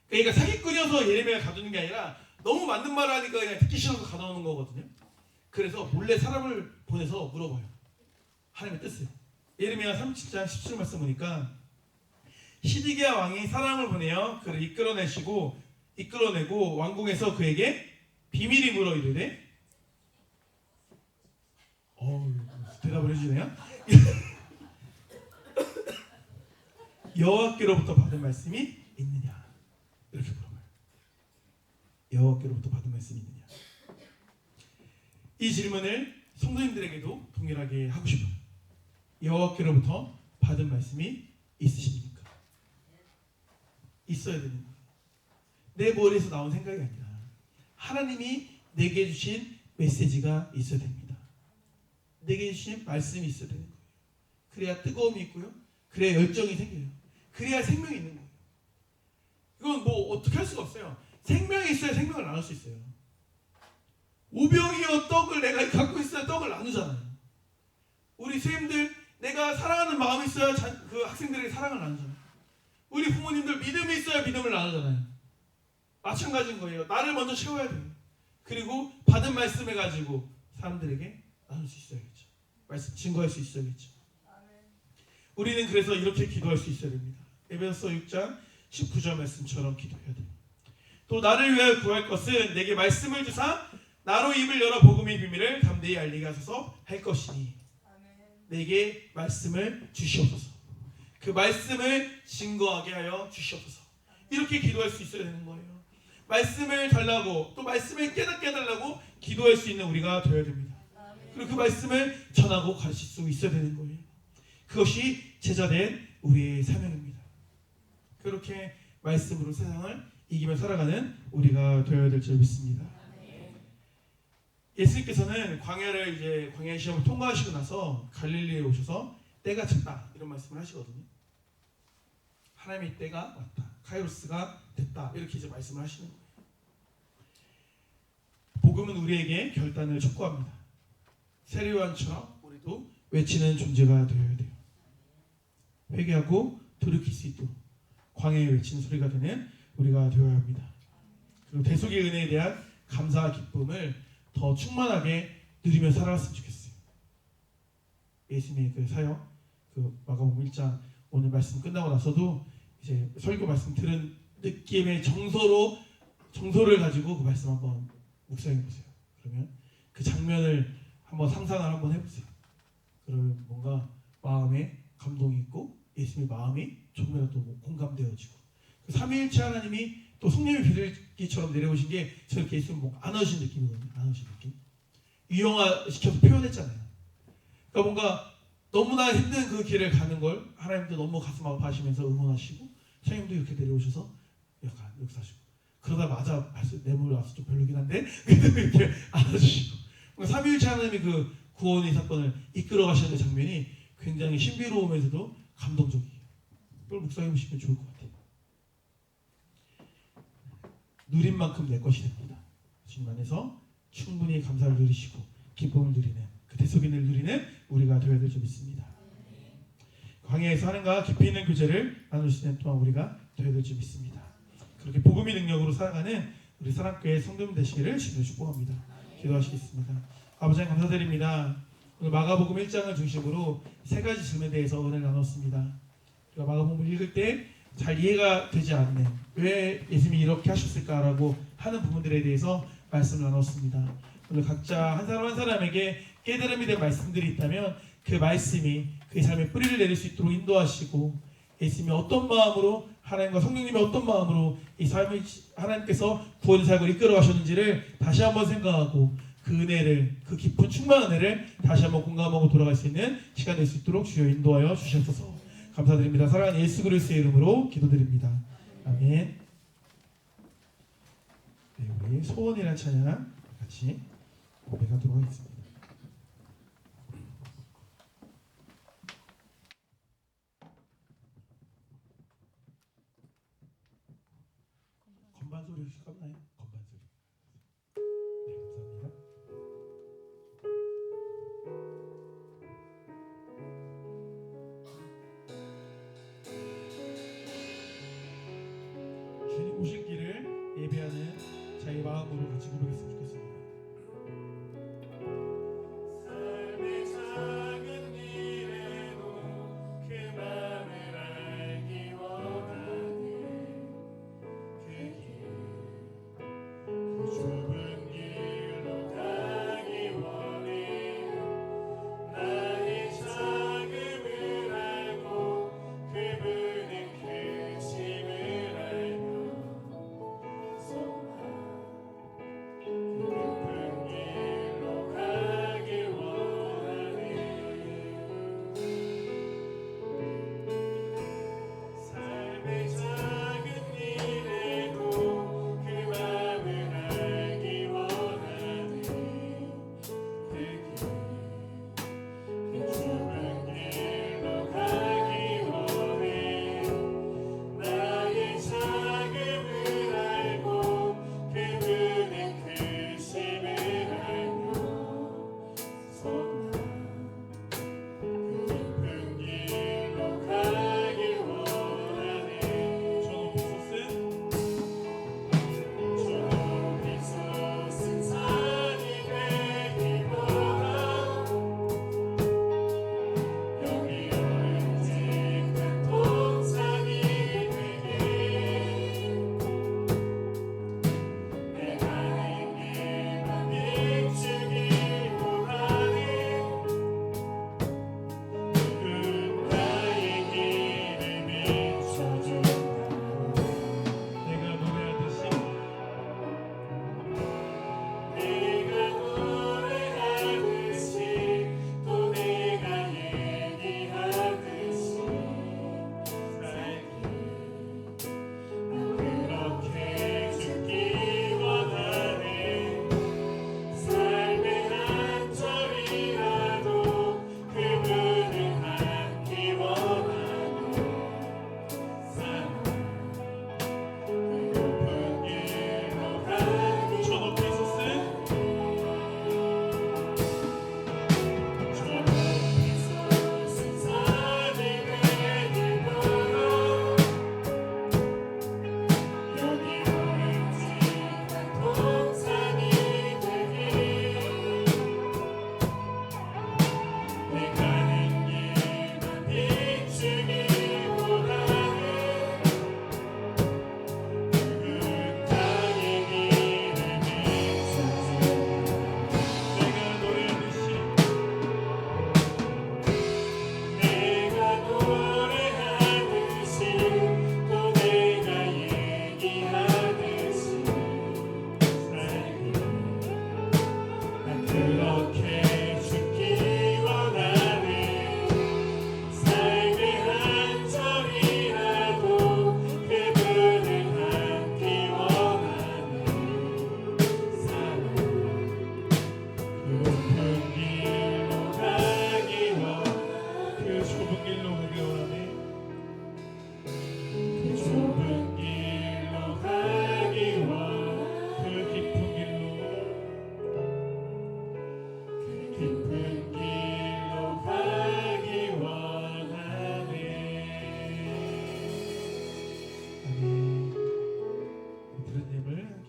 그러니까 사기꾼이어서 예레미야를 가두는 게 아니라 너무 맞는 말을 하니까 그냥 듣기 싫어서 가둬놓는 거거든요. 그래서 몰래 사람을 보내서 물어봐요. 하나님의 뜻을. 예레미야 37장 17절 말씀 보니까, 시드기야 왕이 사람을 보내어 그를 이끌어내고 왕궁에서 그에게 비밀이 물어 이르되, 대답을 해주네요. 여호와께로부터 받은 말씀이 있느냐, 이렇게 물어봐요. 여호와께로부터 받은 말씀이 있느냐. 이 질문을 성도님들에게도 동일하게 하고 싶어요. 여호와께로부터 받은 말씀이 있으십니까? 있어야 되는 거예요. 내 머리에서 나온 생각이 아니라 하나님이 내게 주신 메시지가 있어야 됩니다. 내게 주신 말씀이 있어야 되는 거예요. 그래야 뜨거움이 있고요. 그래야 열정이 생겨요. 그래야 생명이 있는 거예요. 이건 뭐 어떻게 할 수가 없어요. 생명이 있어야 생명을 나눌 수 있어요. 오병이어 떡을 내가 갖고 있어야 떡을 나누잖아요. 우리 선생님들, 내가 사랑하는 마음이 있어야 그 학생들에게 사랑을 나누잖아요. 우리 부모님들 믿음이 있어야 믿음을 나누잖아요. 마찬가지인 거예요. 나를 먼저 채워야 돼요. 그리고 받은 말씀을 가지고 사람들에게 나눌 수 있어야겠죠. 말씀 증거할 수 있어야겠죠. 우리는 그래서 이렇게 기도할 수 있어야 됩니다. 에베소서 6장 19절 말씀처럼 기도해야 돼요. 또 나를 위하여 구할 것은 내게 말씀을 주사 나로 입을 열어 복음의 비밀을 담대히 알리게 하소서 할 것이니 내게 말씀을 주시옵소서. 그 말씀을 증거하게 하여 주시옵소서. 이렇게 기도할 수 있어야 되는 거예요. 말씀을 달라고 또 말씀을 깨닫게 해달라고 기도할 수 있는 우리가 되어야 됩니다. 그리고 그 말씀을 전하고 가르칠 수 있어야 되는 거예요. 그것이 제자된 우리의 사명입니다. 그렇게 말씀으로 세상을 이기며 살아가는 우리가 되어야 될 줄 믿습니다. 예수님께서는 광야의 시험을 통과하시고 나서 갈릴리에 오셔서 때가 찼다 이런 말씀을 하시거든요. 하나님의 때가 왔다. 카이로스가 됐다. 이렇게 이제 말씀을 하시는 거예요. 복음은 우리에게 결단을 촉구합니다. 세례요한처럼 우리도 외치는 존재가 되어야 돼요. 회개하고 돌이킬 수 있도록 광야에 외치는 소리가 되는 우리가 되어야 합니다. 그리고 대속의 은혜에 대한 감사와 기쁨을 더 충만하게 누리며 살아갔으면 좋겠어요. 예수님의 그 사역, 그 마가복음 1장 오늘 말씀 끝나고 나서도 이제 설교 말씀 들은 느낌의 정서를 가지고 그 말씀 한번 묵상해 보세요. 그러면 그 장면을 한번 상상을 한번 해보세요. 그러면 뭔가 마음에 감동이 있고 예수님의 마음이 조금이라도 또 공감되어지고 그 삼위일체 하나님이 또 성령의 비둘기처럼 내려오신 게 저렇게 예수님 뭐 안아주신 느낌이거든요. 안아주신 느낌. 유형화시켜서 표현했잖아요. 그러니까 뭔가 너무나 힘든 그 길을 가는 걸 하나님도 너무 가슴 아파하시면서 응원하시고 성령도 이렇게 내려오셔서 약간 역사하시고 그러다 맞아 내물 와서 좀 별로긴 한데 이렇게 안아주시고 삼위일체 하나님이 그 구원의 사건을 이끌어 가시는 장면이 굉장히 신비로우면서도 감동적이에요. 그걸 묵상해 보시면 좋을 것 같아요. 누린 만큼 내 것이 됩니다. 주님 안에서 충분히 감사를 누리시고 기쁨을 누리는 그 대속인을 누리는 우리가 되어야 될 줄 믿습니다. 광야에서 하나님과 깊이 있는 교제를 나눌 수 있는 또한 우리가 되어야 될 줄 믿습니다. 그렇게 복음의 능력으로 살아가는 우리 사랑교회 성도님 되시기를 주님을 축복합니다. 기도하시겠습니다. 아버지 하나님 감사드립니다. 오늘 마가복음 1장을 중심으로 세 가지 질문에 대해서 은혜를 나눴습니다. 우리가 마가복음을 읽을 때 잘 이해가 되지 않는 왜 예수님이 이렇게 하셨을까라고 하는 부분들에 대해서 말씀을 나눴습니다. 오늘 각자 한 사람 한 사람에게 깨달음이 된 말씀들이 있다면 그 말씀이 그의 삶에 뿌리를 내릴 수 있도록 인도하시고 예수님이 어떤 마음으로 하나님과 성령님이 어떤 마음으로 이 삶을 하나님께서 구원 사역을 이끌어 가셨는지를 다시 한번 생각하고 그 은혜를 그 깊은 충만한 은혜를 다시 한번 공감하고 돌아갈 수 있는 시간 될 수 있도록 주여 인도하여 주시옵소서. 감사드립니다. 사랑하는 예수 그리스도의 이름으로 기도드립니다. 아멘. 네, 우리 소원이라는 찬양 같이 고백하도록 하겠습니다. 건반 소리 혹시 껐나요? 건반 소리. 네, 감사합니다. 주님 오신 길을 예배하는 자의 마음으로 같이 고백했으면 좋겠습니다. 삶의 작은 일에도 그 맘을 알기 원하네. 그 좁은 길로 가기 원해. 나의 작음을 알고 그분의 크심을 알며 그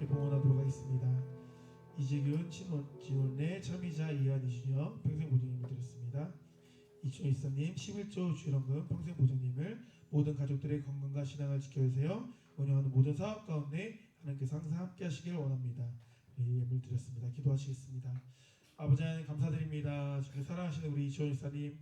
함께 봉헌하도록 하겠습니다. 이재균, 지원래, 참의자, 이한, 이준영 평생보증님을 드렸습니다. 이춘희사님 11조 주일원금 평생보증님을 모든 가족들의 건강과 신앙을 지켜주세요. 운영하는 모든 사업 가운데 하나님께서 항상 함께 하시길 원합니다. 예물 드렸습니다. 기도하시겠습니다. 아버지 하나님 감사드립니다. 저를 사랑하시는 우리 이춘희사님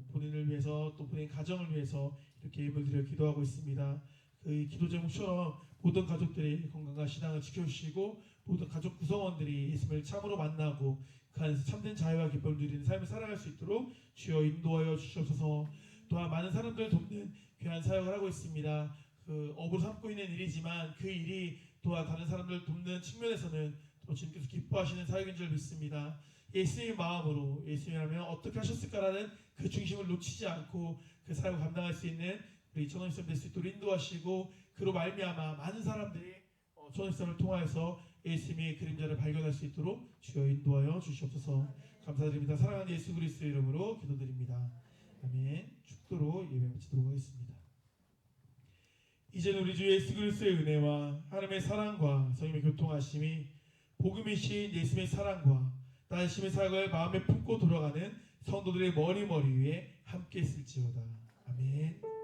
본인을 위해서 또 본인 가정을 위해서 이렇게 예물 드려 기도하고 있습니다. 그 기도 제목처럼 모든 가족들이 건강과 신앙을 지켜주시고 모든 가족 구성원들이 예수님을 참으로 만나고 그 안에서 참된 자유와 기쁨을 누리는 삶을 살아갈 수 있도록 주여 인도하여 주시옵소서. 또한 많은 사람들을 돕는 귀한 사역을 하고 있습니다. 그 업으로 삼고 있는 일이지만 그 일이 또한 다른 사람들을 돕는 측면에서는 또 주님께서 기뻐하시는 사역인 줄 믿습니다. 예수님의 마음으로 예수님이라면 어떻게 하셨을까라는 그 중심을 놓치지 않고 그 사역을 감당할 수 있는 우리 전원일선 될 수 있도록 인도하시고 그로 말미암아 많은 사람들이 전원일선을 통하여서 예수님의 그림자를 발견할 수 있도록 주여 인도하여 주시옵소서. 감사드립니다. 사랑하는 예수 그리스도의 이름으로 기도드립니다. 아멘. 축도로 예배 마치도록 하겠습니다. 이제는 우리 주 예수 그리스도의 은혜와 하나님의 사랑과 성령의 교통하심이 복음이신 예수님의 사랑과 나심의 사역을 마음에 품고 돌아가는 성도들의 머리 위에 함께 있을지어다. 아멘.